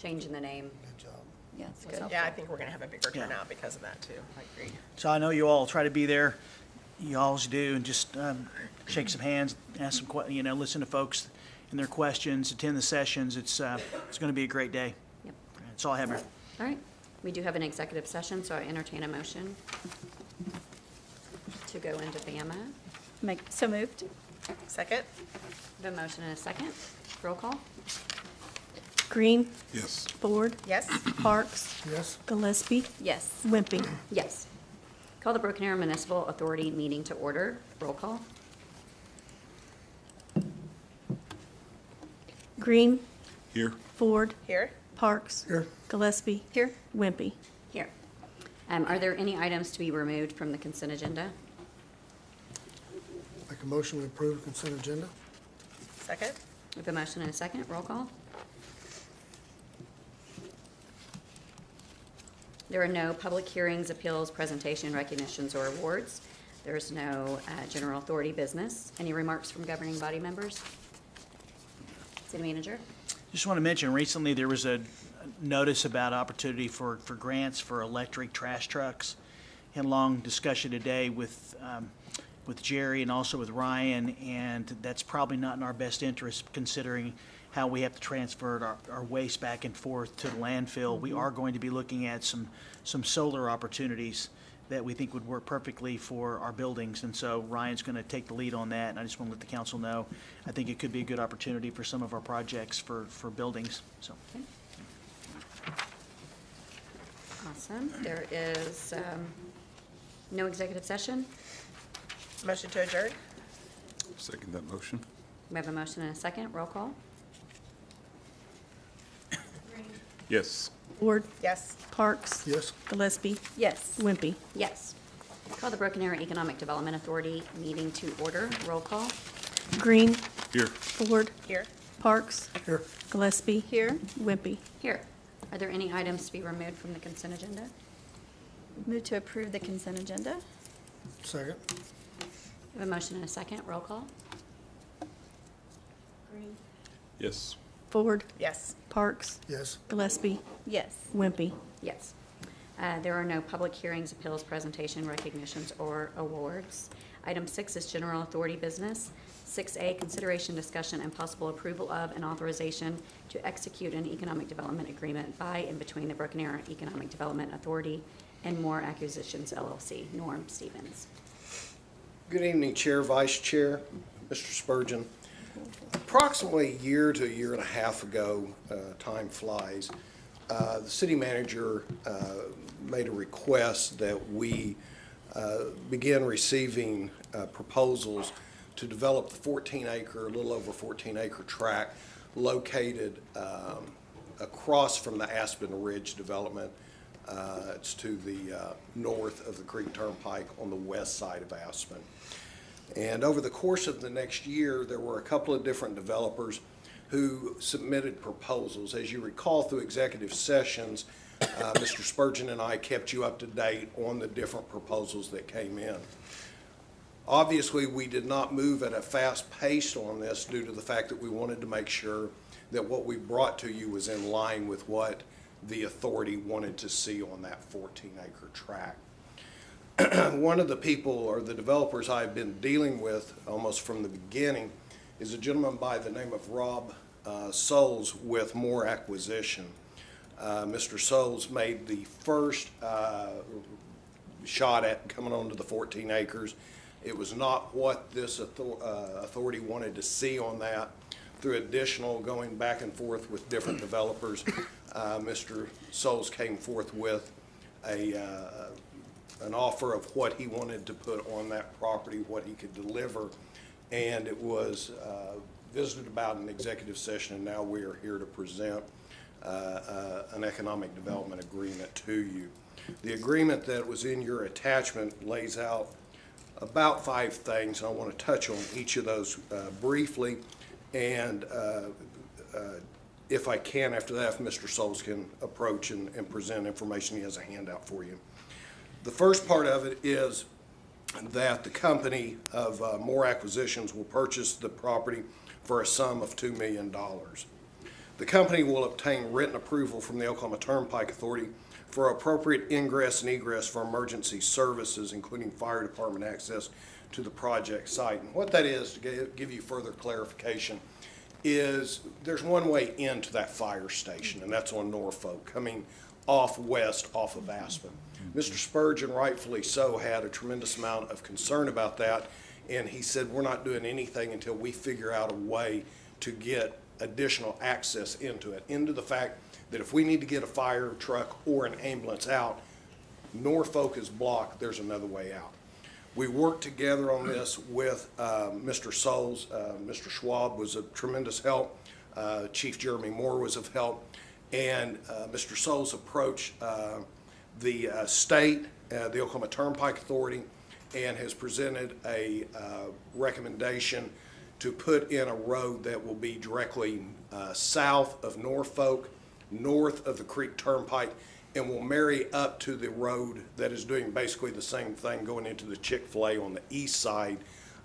changing the name. Good job. Yeah, it's was good. helpful. Yeah, I think we're going to have a bigger turnout because of that, too. I agree. So I know you all try to be there. You always do, and just shake some hands, ask some listen to folks and their questions, attend the sessions. It's going to be a great day. Yep. That's all I have here. All right. We do have an executive session, so I entertain a motion to go into FAMA. So moved. Second? The motion and a second. Roll call? Green, Yes. Ford, Yes? Parks, Yes? Gillespie, Yes. Wimpy. Yes. Call the Broken Arrow Municipal Authority meeting to order. Roll call? Green, Here. Ford, Here? Parks, Here? Gillespie, Here. Wimpy. Here. Are there any items to be removed from the consent agenda? Make a motion to approve the consent agenda? Second? With a motion and a second, roll call? There are no public hearings, appeals, presentation, recognitions, or awards. There's no general authority business. Any remarks from governing body members? City manager? Just want to mention, recently there was a notice about opportunity for grants for electric trash trucks. Had a long discussion today with Jerry and also with Ryan, and that's probably not in our best interest considering how we have to transfer our waste back and forth to the landfill. We are going to be looking at some solar opportunities that we think would work perfectly for our buildings, and so Ryan's going to take the lead on that, and I just want to let the council know. I think it could be a good opportunity for some of our projects for buildings, so. Okay. Awesome. There is no executive session. Motion to adjourn? Second that motion. We have a motion and a second. Roll call? Yes. Ford, Yes. Parks, Yes? Gillespie, Yes. Wimpy. Yes. Call the Broken Arrow Economic Development Authority meeting to order. Roll call? Green, Here. Ford, Here? Parks, Here? Gillespie. Here. Wimpy. Here. Are there any items to be removed from the consent agenda? Move to approve the consent agenda? Second? We have a motion and a second. Roll call? Green, Yes. Ford, Yes. Parks, Yes? Gillespie, Yes. Wimpy. Yes. There are no public hearings, appeals, presentation, recognitions, or awards. Item 6 is general authority business. 6A, consideration, discussion, and possible approval of and authorization to execute an economic development agreement by and between the Broken Arrow Economic Development Authority and More Acquisitions LLC. Norm Stevens. Good evening, Chair, Vice Chair, Mr. Spurgeon. Approximately a year to a year and a half ago, time flies, the city manager made a request that we begin receiving proposals to develop the 14-acre, a little over 14-acre tract located across from the Aspen Ridge development. It's to the north of the Creek Turnpike on the west side of Aspen. And over the course of the next year, there were a couple of different developers who submitted proposals. As you recall, through executive sessions, Mr. Spurgeon and I kept you up to date on the different proposals that came in. Obviously, we did not move at a fast pace on this due to the fact that we wanted to make sure that what we brought to you was in line with what the authority wanted to see on that 14-acre tract. One of the people or the developers I've been dealing with almost from the beginning is a gentleman by the name of Rob Souls with More Acquisition. Mr. Souls made the first shot at coming onto the 14 acres. It was not what this authority wanted to see on that. Through additional going back and forth with different developers, Mr. Souls came forth with an offer of what he wanted to put on that property, what he could deliver, and it was visited about in executive session, and now we are here to present an economic development agreement to you. The agreement that was in your attachment lays out about 5 things, and I want to touch on each of those briefly, and if I can, after that, if Mr. Souls can approach and present information, he has a handout for you. The first part of it is that the company of More Acquisitions will purchase the property for a sum of $2 million. The company will obtain written approval from the Oklahoma Turnpike Authority for appropriate ingress and egress for emergency services, including fire department access to the project site. And what that is, to give you further clarification, is there's one way into that fire station, and that's on Norfolk, coming off west off of Aspen. Mr. Spurgeon, rightfully so, had a tremendous amount of concern about that And he said, we're not doing anything until we figure out a way to get additional access into it, into the fact that if we need to get a fire truck or an ambulance out, Norfolk is blocked, there's another way out. We worked together on this with Mr. Souls. Mr. Schwab was a tremendous help. Chief Jeremy Moore was of help. And Mr. Souls approached the state, the Oklahoma Turnpike Authority, and has presented a recommendation to put in a road that will be directly south of Norfolk, north of the Creek Turnpike, and will marry up to the road that is doing basically the same thing going into the Chick-fil-A on the east side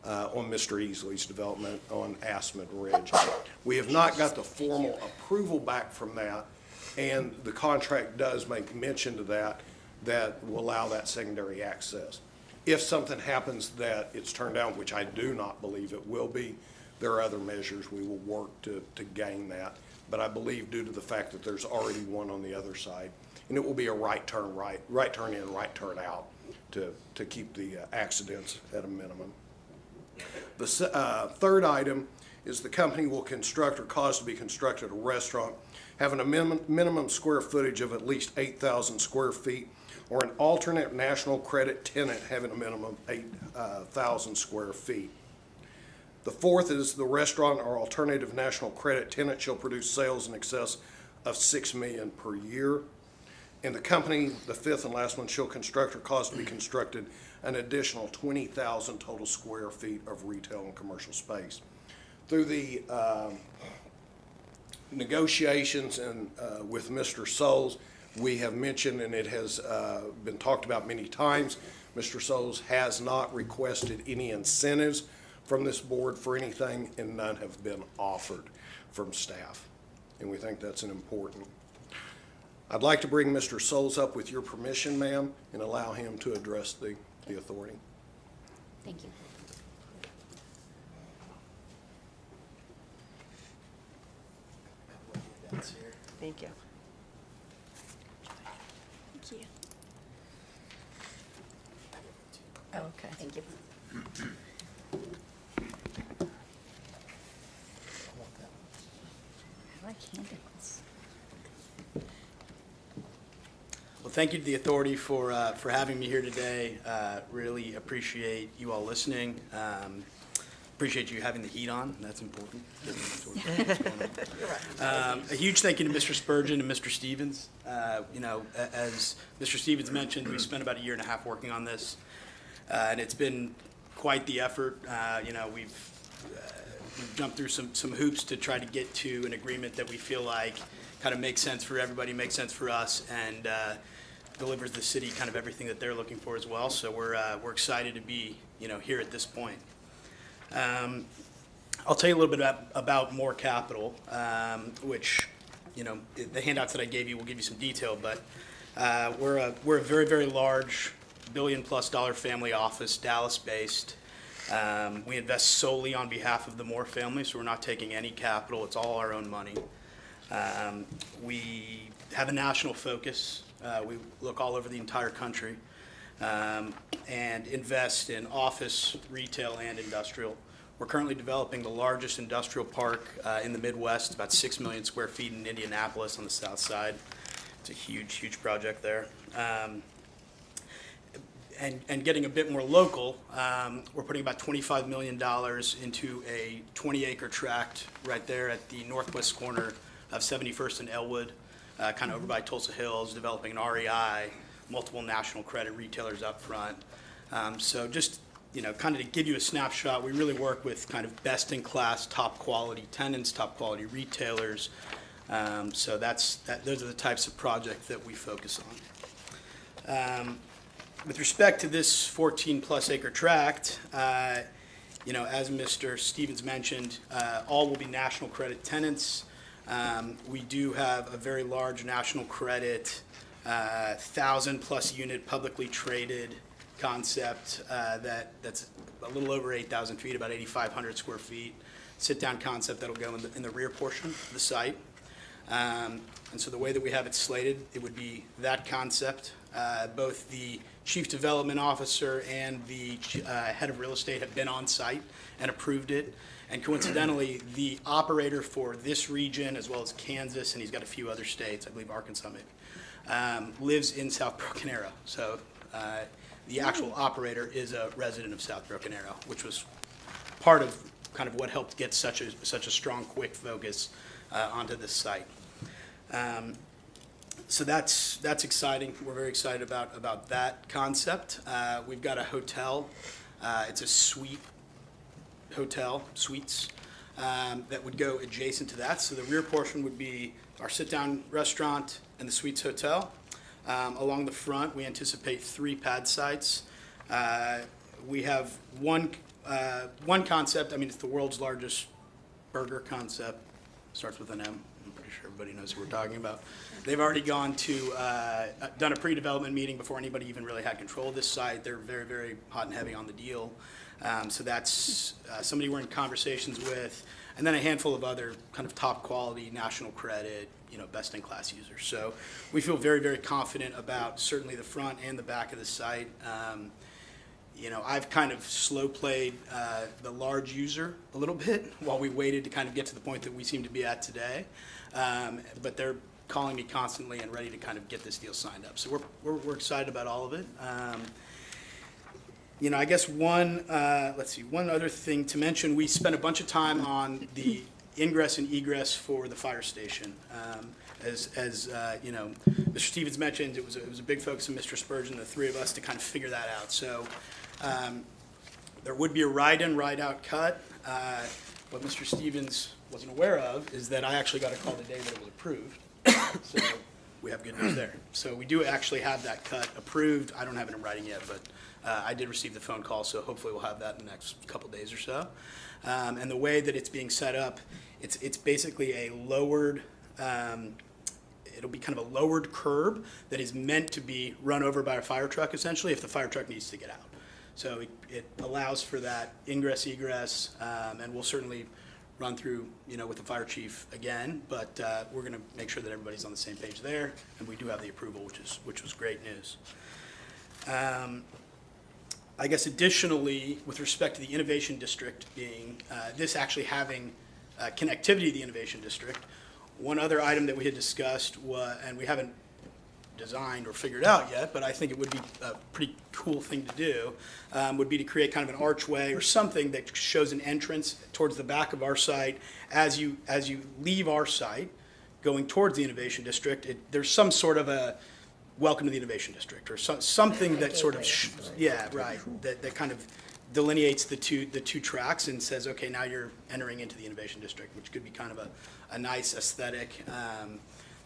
on Mr. Easley's development on Aspen Ridge. We have not got the formal approval back from that, and the contract does make mention to that, that will allow that secondary access. If something happens that it's turned down, which I do not believe it will be, there are other measures we will work to gain that. But I believe due to the fact that there's already one on the other side, and it will be a right turn in, right turn out to keep the accidents at a minimum. The third item is the company will construct or cause to be constructed a restaurant having a minimum square footage of at least 8,000 square feet, or an alternate national credit tenant having a minimum of 8,000 square feet. The fourth is the restaurant or alternative national credit tenant shall produce sales in excess of $6 million per year. And the company, the fifth and last one, shall construct or cause to be constructed an additional 20,000 total square feet of retail and commercial space. Through the negotiations and with Mr. Souls, we have mentioned, and it has been talked about many times, Mr. Souls has not requested any incentives from this board for anything, and none have been offered from staff. And we think that's an important. I'd like to bring Mr. Souls up with your permission, ma'am, and allow him to address the authority. Thank you. Thank you. Thank you. Okay. Thank you. I like handouts. Well, thank you to the authority for having me here today. Really appreciate you all listening. Appreciate you having the heat on. That's important. A huge thank you to Mr. Spurgeon and Mr. Stevens. As Mr. Stevens mentioned, we spent about a year and a half working on this, and it's been quite the effort. We've jumped through some hoops to try to get to an agreement that we feel like kind of makes sense for everybody, makes sense for us, and delivers the city kind of everything that they're looking for as well. So we're excited to be here at this point. I'll tell you a little bit about more capital, which the handouts that I gave you will give you some detail, but we're a very, very large $1 billion+ family office, Dallas-based. We invest solely on behalf of the Moore family, so we're not taking any capital. It's all our own money. We have a national focus. We look all over the entire country and invest in office, retail, and industrial. We're currently developing the largest industrial park in the Midwest, about 6 million square feet in Indianapolis on the south side. It's a huge, huge project there. And getting a bit more local, we're putting about $25 million into a 20-acre tract right there at the northwest corner of 71st and Elwood, kind of over by Tulsa Hills, developing an REI, multiple national credit retailers up front. So just, kind of to give you a snapshot, we really work with kind of best-in-class, top-quality tenants, top-quality retailers. So those are the types of projects that we focus on. With respect to this 14+ acre tract, as Mr. Stevens mentioned, all will be national credit tenants. We do have a very large national credit, 1,000+ unit publicly traded concept that's a little over 8,000 feet, about 8,500 square feet. Sit-down concept that'll go in the rear portion of the site. And so the way that we have it slated, it would be that concept, both the Chief Development Officer and the Head of Real Estate have been on site and approved it. And coincidentally, the operator for this region, as well as Kansas, and he's got a few other states, I believe Arkansas maybe, lives in South Broken Arrow. So the actual operator is a resident of South Broken Arrow, which was part of kind of what helped get such a strong, quick focus onto this site. So that's exciting. We're very excited about that concept. We've got a hotel. It's a suite hotel, suites, that would go adjacent to that. So the rear portion would be our sit-down restaurant and the suites hotel. Along the front, we anticipate 3 pad sites. We have one concept. I mean, it's the world's largest burger concept. Starts with an M. I'm pretty sure everybody knows who we're talking about. They've already gone to, done a pre-development meeting before anybody even really had control of this site. They're very, very hot and heavy on the deal. So that's somebody we're in conversations with, and then a handful of other kind of top quality, national credit, best in class users. So we feel very, very confident about certainly the front and the back of the site. I've kind of slow played the large user a little bit while we waited to kind of get to the point that we seem to be at today. But they're calling me constantly and ready to kind of get this deal signed up. So we're excited about all of it. I guess one other thing to mention, we spent a bunch of time on the ingress and egress for the fire station. As Mr. Stevens mentioned, it was a big focus of Mr. Spurgeon, the 3 of us, to kind of figure that out. So there would be a ride-in, ride-out cut. What Mr. Stevens wasn't aware of is that I actually got a call today that it was approved. So we have good news there. So we do actually have that cut approved. I don't have it in writing yet, but I did receive the phone call, so hopefully we'll have that in the next couple days or so. And the way that it's being set up, it's basically a lowered, it'll be kind of a lowered curb that is meant to be run over by a fire truck, essentially, if the fire truck needs to get out. So it allows for that ingress, egress, and we'll certainly run through, with the fire chief again, but we're going to make sure that everybody's on the same page there, and we do have the approval, which was great news. I guess additionally, with respect to the Innovation District being, this actually having connectivity to the Innovation District, one other item that we had discussed, and we haven't designed or figured out yet, but I think it would be a pretty cool thing to do, would be to create kind of an archway or something that shows an entrance towards the back of our site. As you leave our site, going towards the Innovation District, there's some sort of a welcome to the Innovation District, or something that sort of, that kind of delineates the two tracks and says, okay, now you're entering into the Innovation District, which could be kind of a nice aesthetic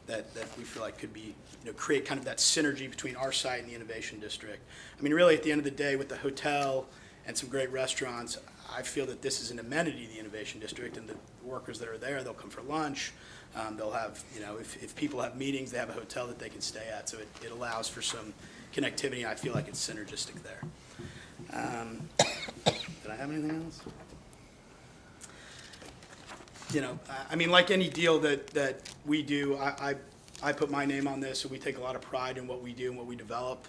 that we feel like could be, create kind of that synergy between our site and the Innovation District. I mean, really, at the end of the day, with the hotel and some great restaurants, I feel that this is an amenity to the Innovation District, and the workers that are there, they'll come for lunch. They'll have, if people have meetings, they have a hotel that they can stay at. So it allows for some connectivity. I feel like it's synergistic there. Did I have anything else? I mean, like any deal that we do, I put my name on this, so we take a lot of pride in what we do and what we develop.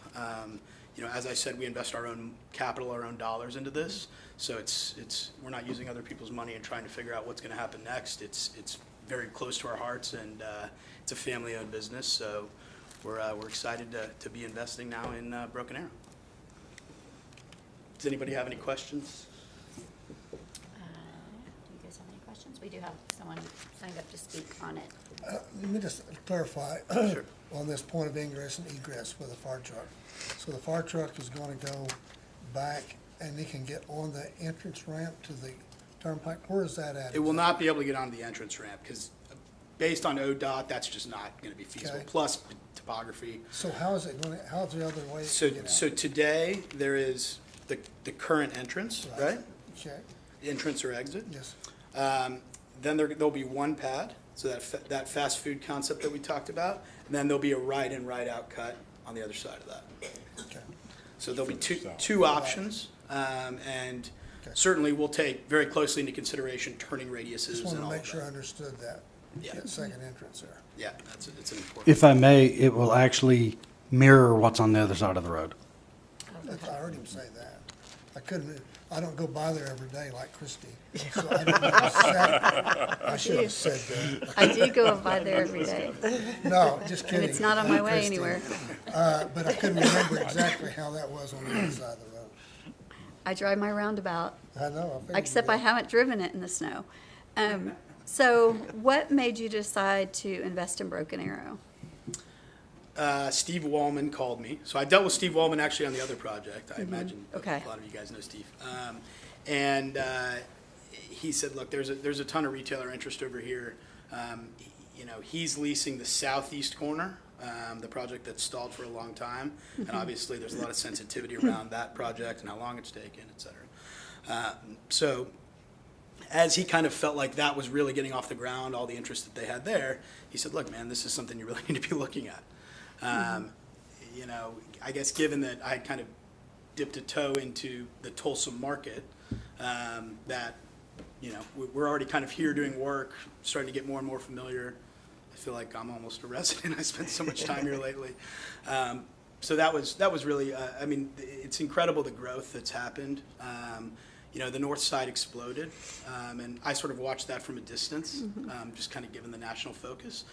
As I said, we invest our own capital, our own dollars into this. So we're not using other people's money and trying to figure out what's going to happen next. It's very close to our hearts, and it's a family-owned business. So we're excited to be investing now in Broken Arrow. Does anybody have any questions? Do you guys have any questions? We do have someone signed up to speak on it. Let me just clarify Sure. on this point of ingress and egress with the fire truck. So the fire truck is going to go back and they can get on the entrance ramp to the turnpike? Where is that at? It will not be able to get onto the entrance ramp because based on ODOT, that's just not going to be feasible. Okay. Plus topography. So how's the other way So, to get out? so today there is the current entrance, right? Okay, Entrance or exit. yes, Then there'll be one pad, so that fast food concept that we talked about. And then there'll be a ride-in, ride-out cut on the other side of that. okay. So there'll be two options, and certainly we'll take very closely into consideration turning radiuses Just and wanted to all make of sure I that. understood that. Yeah. That second entrance there. Yeah, it's an important. If I may, it will actually mirror what's on the other side of the road. I heard him say that. I don't go by there every day like Christie. So I didn't know exactly. I should have said that. I do go by there every day. No, just kidding. And it's not on my way Christie. anywhere. But I couldn't remember exactly how that was on the other side of the road. I drive my roundabout, I know, I figured except you I did. haven't driven it in the snow. So what made you decide to invest in Broken Arrow? Steve Wallman called me. So I dealt with Steve Wallman actually on the other project. I imagine Okay. a lot of you guys know Steve. He said, look, there's a ton of retailer interest over here. He's leasing the southeast corner, the project that's stalled for a long time. And obviously there's a lot of sensitivity around that project and how long it's taken, et cetera. So as he kind of felt like that was really getting off the ground, all the interest that they had there, he said, look, man, this is something you really need to be looking at. I guess given that I had kind of dipped a toe into the Tulsa market, that, we're already kind of here doing work, starting to get more and more familiar. I feel like I'm almost a resident. I spent so much time here lately. So that was really, it's incredible the growth that's happened. The north side exploded, and I sort of watched that from a distance, just kind of given the national focus.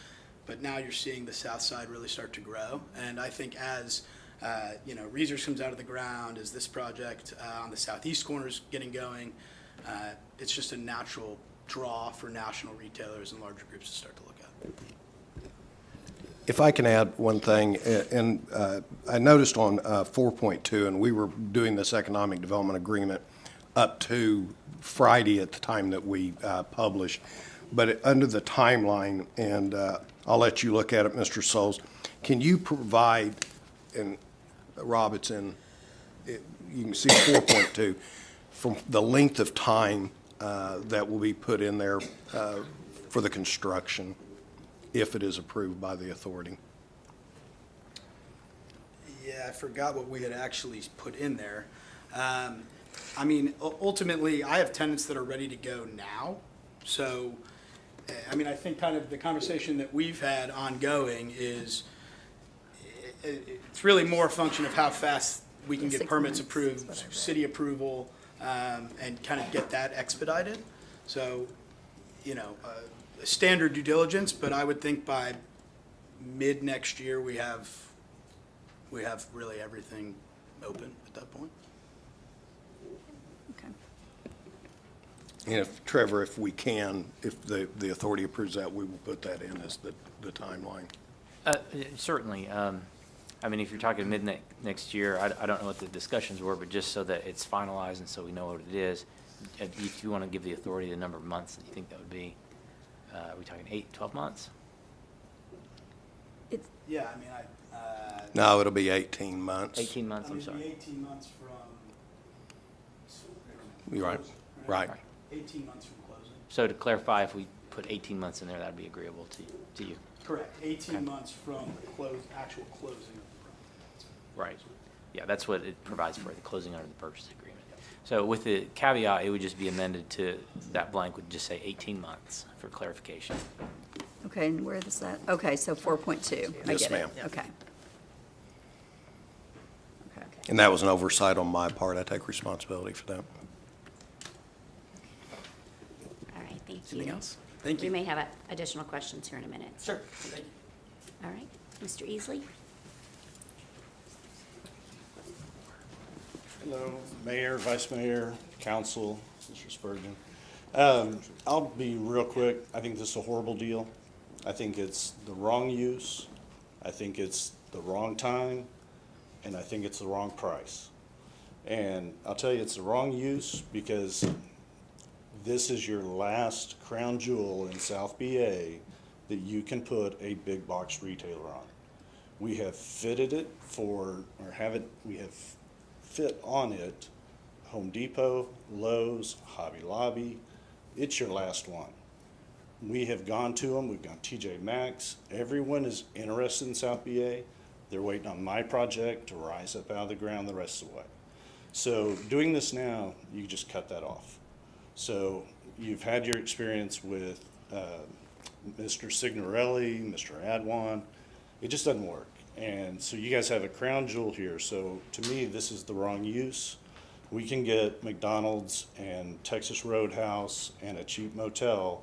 But now you're seeing the south side really start to grow. And I think as, Reesers comes out of the ground, as this project on the southeast corner is getting going, it's just a natural draw for national retailers and larger groups to start to look at. If I can add one thing, and I noticed on 4.2, and we were doing this economic development agreement up to Friday at the time that we published, but under the timeline, and I'll let you look at it, Mr. Souls, can you provide, and Rob, it's in, you can see 4.2, from the length of time that will be put in there for the construction, if it is approved by the authority? Yeah, I forgot what we had actually put in there. Ultimately, I have tenants that are ready to go now. So, I think kind of the conversation that we've had ongoing is, it's really more a function of how fast we can get 6 permits months, approved, whatever. city approval, and kind of get that expedited. So, standard due diligence, but I would think by mid next year, we have really everything open at that point. Okay. And if, Trevor, if we can, if the authority approves that, we will put that in as the timeline. Certainly. If you're talking next year, I don't know what the discussions were, but just so that it's finalized and so we know what it is, if you want to give the authority the number of months that you think that would be, are we talking 8, 12 months? Yeah, No, it'll be 18 months. 18 months, I'm it'd sorry. be 18 months from. You're right, right. 18 months from closing. So to clarify, if we put 18 months in there, that'd be agreeable to you? Correct, 18 Okay. months from actual closing of the project. Right. Yeah, that's what it provides for, the closing under the purchase agreement. So with the caveat, it would just be amended to, that blank would just say 18 months for clarification. Okay, and where is that? Okay, so 4.2. I Yes, get it. ma'am. Okay. Okay. And that was an oversight on my part. I take responsibility for that. All right, thank you. Anything else? Thank We you. may have additional questions here in a minute. Sure. Thank you. All right, Mr. Easley? Hello, Mayor, Vice Mayor, Council, Mr. Spurgeon. I'll be real quick. I think this is a horrible deal. I think it's the wrong use. I think it's the wrong time, and I think it's the wrong price. And I'll tell you, it's the wrong use because this is your last crown jewel in South BA that you can put a big box retailer on. We have fitted it we have fit on it Home Depot, Lowe's, Hobby Lobby. It's your last one. We have gone to them. We've gone TJ Maxx. Everyone is interested in South BA. They're waiting on my project to rise up out of the ground the rest of the way. So doing this now, you just cut that off. So you've had your experience with Mr. Signorelli, Mr. Adwan. It just doesn't work. And so you guys have a crown jewel here. So to me, this is the wrong use. We can get McDonald's and Texas Roadhouse and a cheap motel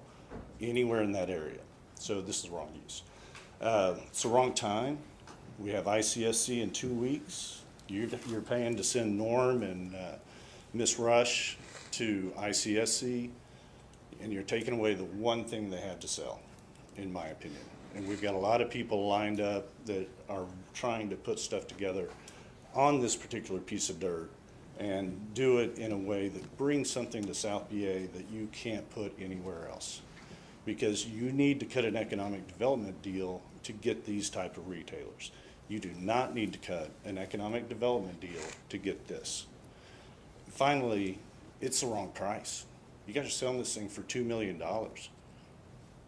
anywhere in that area. So this is the wrong use. It's the wrong time. We have ICSC in 2 weeks. You're paying to send Norm and Miss Rush to ICSC, and you're taking away the one thing they have to sell, in my opinion. And we've got a lot of people lined up that are trying to put stuff together on this particular piece of dirt and do it in a way that brings something to South BA that you can't put anywhere else. Because you need to cut an economic development deal to get these type of retailers. You do not need to cut an economic development deal to get this. Finally, it's the wrong price. You guys are selling this thing for $2 million.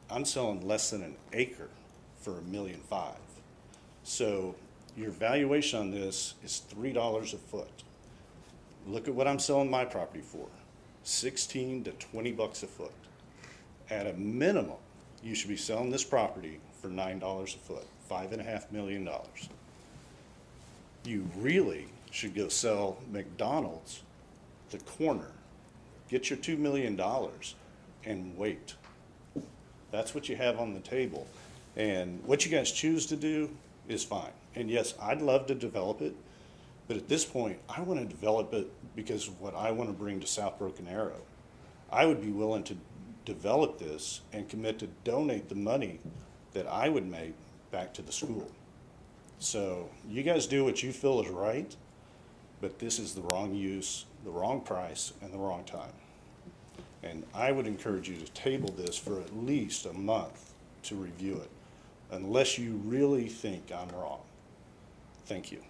I'm selling less than an acre for $1.5 million. So your valuation on this is $3 a foot. Look at what I'm selling my property for, 16 to 20 bucks a foot. At a minimum, you should be selling this property for $9 a foot, $5.5 million. You really should go sell McDonald's the corner, get your $2 million and wait. That's what you have on the table. And what you guys choose to do is fine. And yes, I'd love to develop it, but at this point, I want to develop it because of what I want to bring to South Broken Arrow. I would be willing to develop this and commit to donate the money that I would make back to the school. So you guys do what you feel is right, but this is the wrong use, the wrong price, and the wrong time. And I would encourage you to table this for at least a month to review it, unless you really think I'm wrong. Thank you.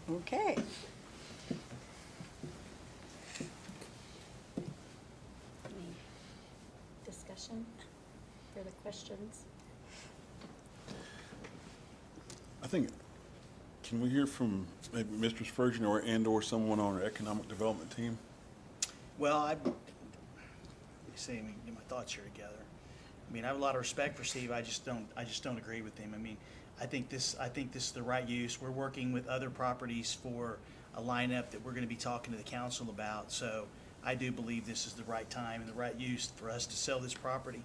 Okay. Any discussion, further questions? I think, can we hear from maybe Mr. Spurgeon or someone on our economic development team? Well, let me get my thoughts here together. I mean, I have a lot of respect for Steve. I just don't agree with him. I mean, I think this is the right use. We're working with other properties for a lineup that we're going to be talking to the council about. So I do believe this is the right time and the right use for us to sell this property.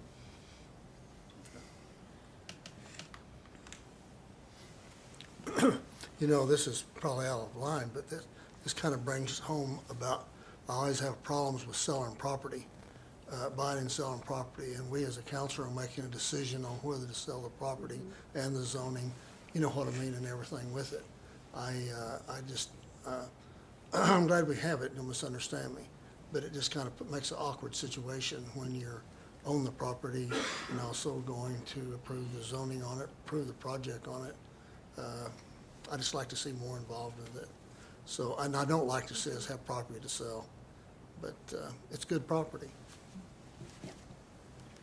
You know, this is probably out of line, but this kind of brings home about, I always have problems with selling property, buying and selling property, and we as a council are making a decision on whether to sell the property and the zoning, you know what I mean, and everything with it. I'm glad we have it, don't misunderstand me, but it just kind of makes an awkward situation when you're on the property and also going to approve the zoning on it, approve the project on it. I just like to see more involved with it. So, and I don't like to see us have property to sell, but it's good property.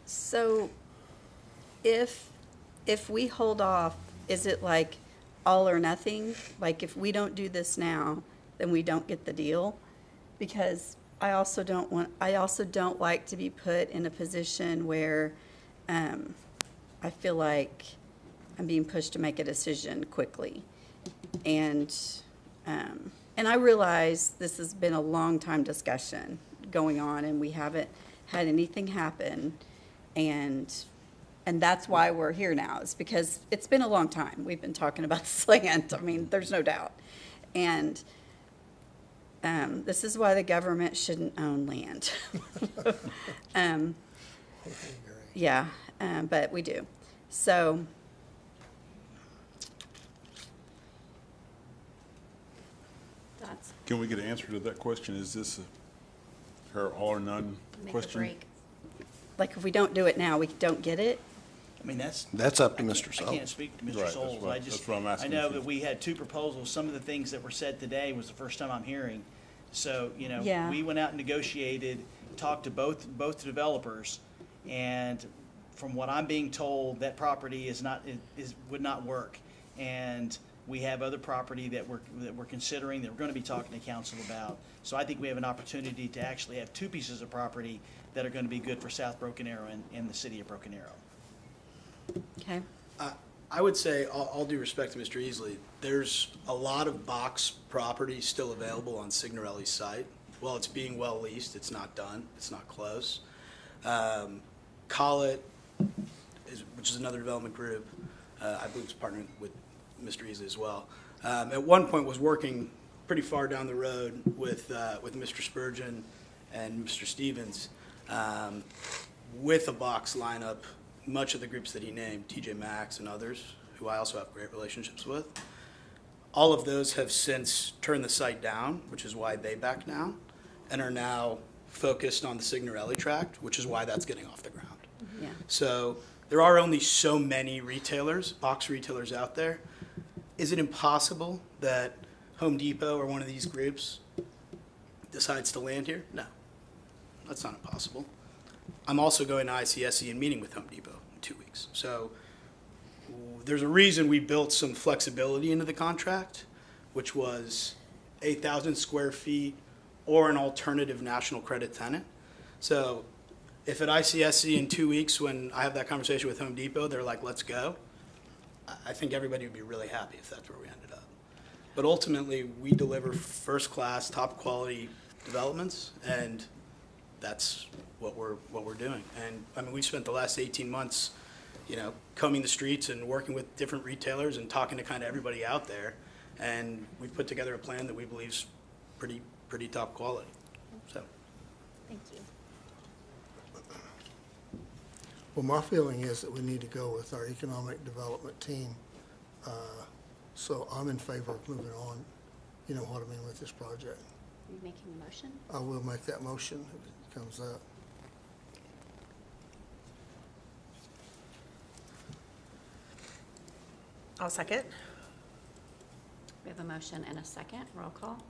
So if we hold off, is it like all or nothing? Like if we don't do this now, then we don't get the deal? Because I also don't like to be put in a position where I feel like I'm being pushed to make a decision quickly. And I realize this has been a long time discussion going on and we haven't had anything happen. And that's why we're here now, is because it's been a long time. We've been talking about this land. I mean, there's no doubt. And this is why the government shouldn't own land. Yeah, but we do. So Can we get an answer to that question? Is this her all or none question? Make a break. like if we don't do it now, we don't get it? I mean, that's up to Mr. I Souls. can't speak to Mr. Right, Souls. that's what I'm asking I know you. that we had two proposals. Some of the things that were said today was the first time I'm hearing. So, you know, Yeah. we went out and negotiated, talked to both developers, and from what I'm being told, that property would not work. And we have other property that we're considering, that we're going to be talking to council about. So I think we have an opportunity to actually have two pieces of property that are going to be good for South Broken Arrow and the city of Broken Arrow. Okay. I would say, all due respect to Mr. Easley, there's a lot of box property still available on Signorelli's site. While it's being well leased, it's not done, it's not close. Collet, which is another development group, I believe it's partnered with Mr. Easley as well, at one point was working pretty far down the road with Mr. Spurgeon and Mr. Stevens with a box lineup. Much of the groups that he named, TJ Maxx and others, who I also have great relationships with, all of those have since turned the site down, which is why they back now, and are now focused on the Signorelli tract, which is why that's getting off the ground. Yeah. So there are only so many retailers, box retailers out there. Is it impossible that Home Depot or one of these groups decides to land here? No, that's not impossible. I'm also going to ICSC and meeting with Home Depot in 2 weeks. So there's a reason we built some flexibility into the contract, which was 8,000 square feet or an alternative national credit tenant. So if at ICSC in 2 weeks, when I have that conversation with Home Depot, they're like, let's go, I think everybody would be really happy if that's where we ended up. But ultimately, we deliver first-class, top-quality developments, and that's what we're doing. And I mean, we've spent the last 18 months, combing the streets and working with different retailers and talking to kind of everybody out there. And we've put together a plan that we believe is pretty top quality. So, Thank you. Well, my feeling is that we need to go with our economic development team. So I'm in favor of moving on, you know what I mean, with this project. Are you making a motion? I will make that motion if it comes up. I'll second. We have a motion and a second. Roll call.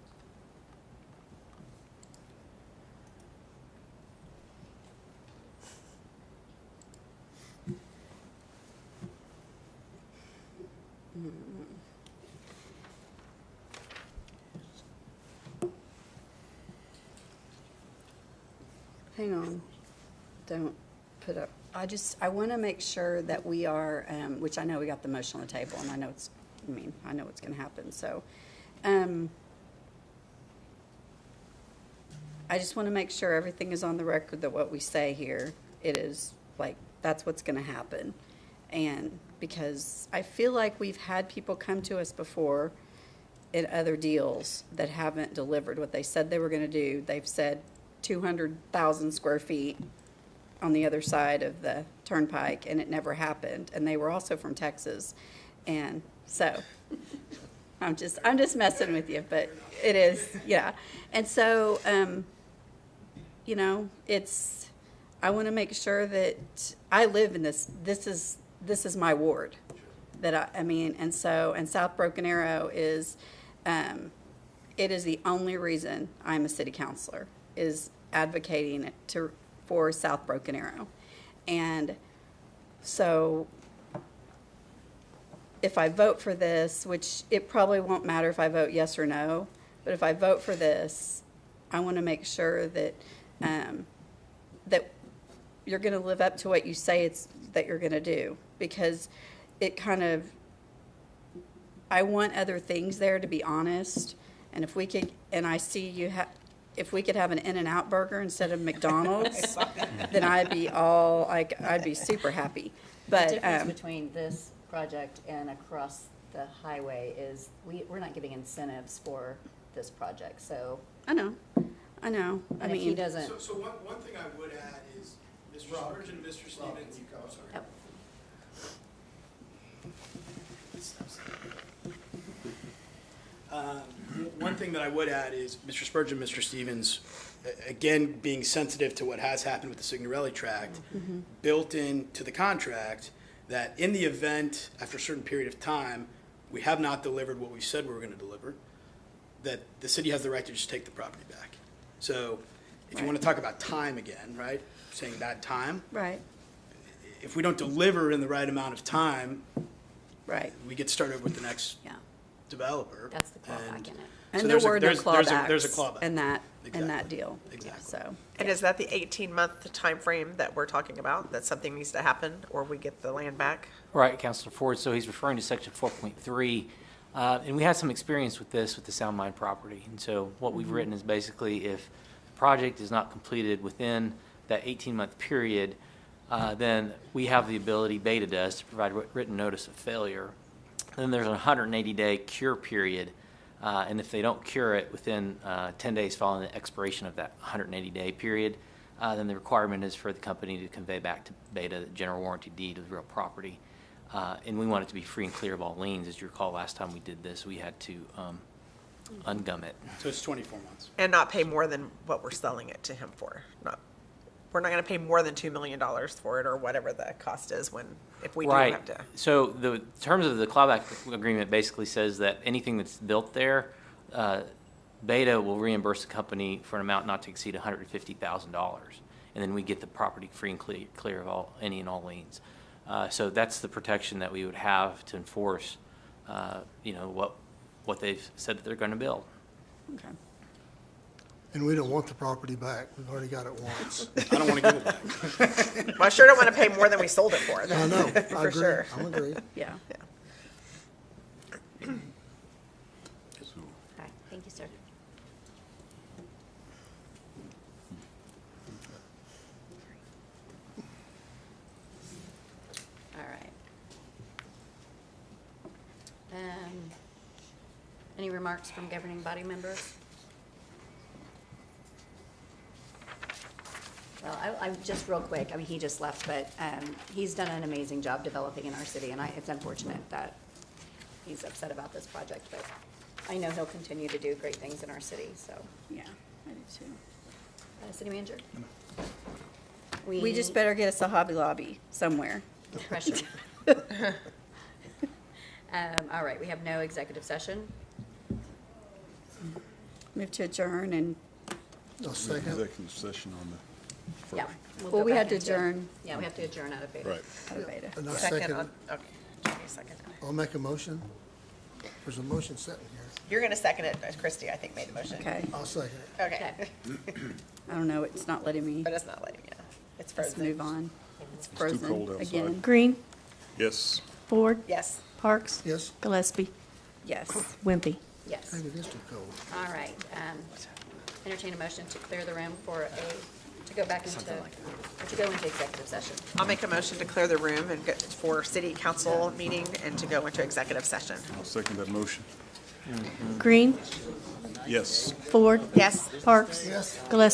Hang on. Don't put up. I want to make sure that we are, which I know we got the motion on the table, and I know what's going to happen. So, I just want to make sure everything is on the record that what we say here, it is like, that's what's going to happen. And because I feel like we've had people come to us before in other deals that haven't delivered what they said they were going to do. They've said 200,000 square feet on the other side of the turnpike, and it never happened. And they were also from Texas. And so I'm just messing with you, but it is, yeah. And so, I want to make sure that I live in this is my ward. And South Broken Arrow is, it is the only reason I'm a city councilor, is advocating for South Broken Arrow. And so if I vote for this, which it probably won't matter if I vote yes or no, but if I vote for this, I want to make sure that that you're going to live up to what you say that you're going to do, because it kind of, I want other things there, to be honest. And if we could, and I see if we could have an In-N-Out burger instead of McDonald's, then I'd be super happy. But the difference between this project and across the highway is we're not giving incentives for this project, so. I know. And if he doesn't. So one thing I would add is Mr. Spurgeon and Mr. Stevens. Yep. One thing that I would add is Mr. Spurgeon, Mr. Stevens, again, being sensitive to what has happened with the Signorelli tract, built into the contract that in the event, after a certain period of time, we have not delivered what we said we were going to deliver, that the city has the right to just take the property back. So if you want to talk about time again, right, saying that time. Right. If we don't deliver in the right amount of time, right, we get started with the next developer. That's the clawback in it. And there were no clawbacks. There's a clawback. And that in that deal. Exactly. So, And is that the 18-month timeframe that we're talking about, that something needs to happen, or we get the land back? Right, Councilor Ford, so he's referring to section 4.3, and we had some experience with this with the Sound Mine property. And so what we've written is basically if the project is not completed within that 18-month period, then we have the ability, Beta does, to provide written notice of failure. Then there's a 180-day cure period, and if they don't cure it within 10 days following the expiration of that 180-day period, then the requirement is for the company to convey back to Beta the general warranty deed of the real property. And we want it to be free and clear of all liens. As you recall, last time we did this, we had to ungum it. So it's 24 months. And not pay more than what we're selling it to him for. We're not going to pay more than $2 million for it, or whatever the cost is if we do Right. have to. So the terms of the clawback agreement basically says that anything that's built there, Beta will reimburse the company for an amount not to exceed $150,000. And then we get the property free and clear of any and all liens. So that's the protection that we would have to enforce, what they've said that they're going to build. okay. And we don't want the property back. We've already got it once. I don't want to give it back. Well, I sure don't want to pay more than we sold it for. I know, I For agree. sure. I'm agree. Yeah. So, All right, thank you, sir. All right. Any remarks from governing body members? Well, I'm just real quick, I mean, he just left, but he's done an amazing job developing in our city, and it's unfortunate that he's upset about this project, but I know he'll continue to do great things in our city, so. Yeah, I do too. City manager? We just better get us a Hobby Lobby somewhere. Pressure. All right, we have no executive session. Move to adjourn and, A second. executive session on the Yeah. first. well, go we back had to into- adjourn Yeah, we have to adjourn out of Beta. Right. out of Beta. And I'll Second second, on, okay, give me a second. I'll make a motion. There's a motion sitting here. You're going to second it, Christie, I think, made the motion. Okay. I'll second it. Okay. I don't know, it's not letting me, But it's not letting you. It's let's frozen. move on. It's too frozen cold outside. again. Green, Yes. Ford, Yes. Parks, Yes? Gillespie, Yes. Wimpy. Yes. Maybe it is too cold. All right. Entertain a motion to clear the room to go back into, to go into executive session. I'll make a motion to clear the room and get for city council meeting and to go into executive session. I'll second that motion. Green, Yes. Ford, Yes. Parks, Yes. Gillespie.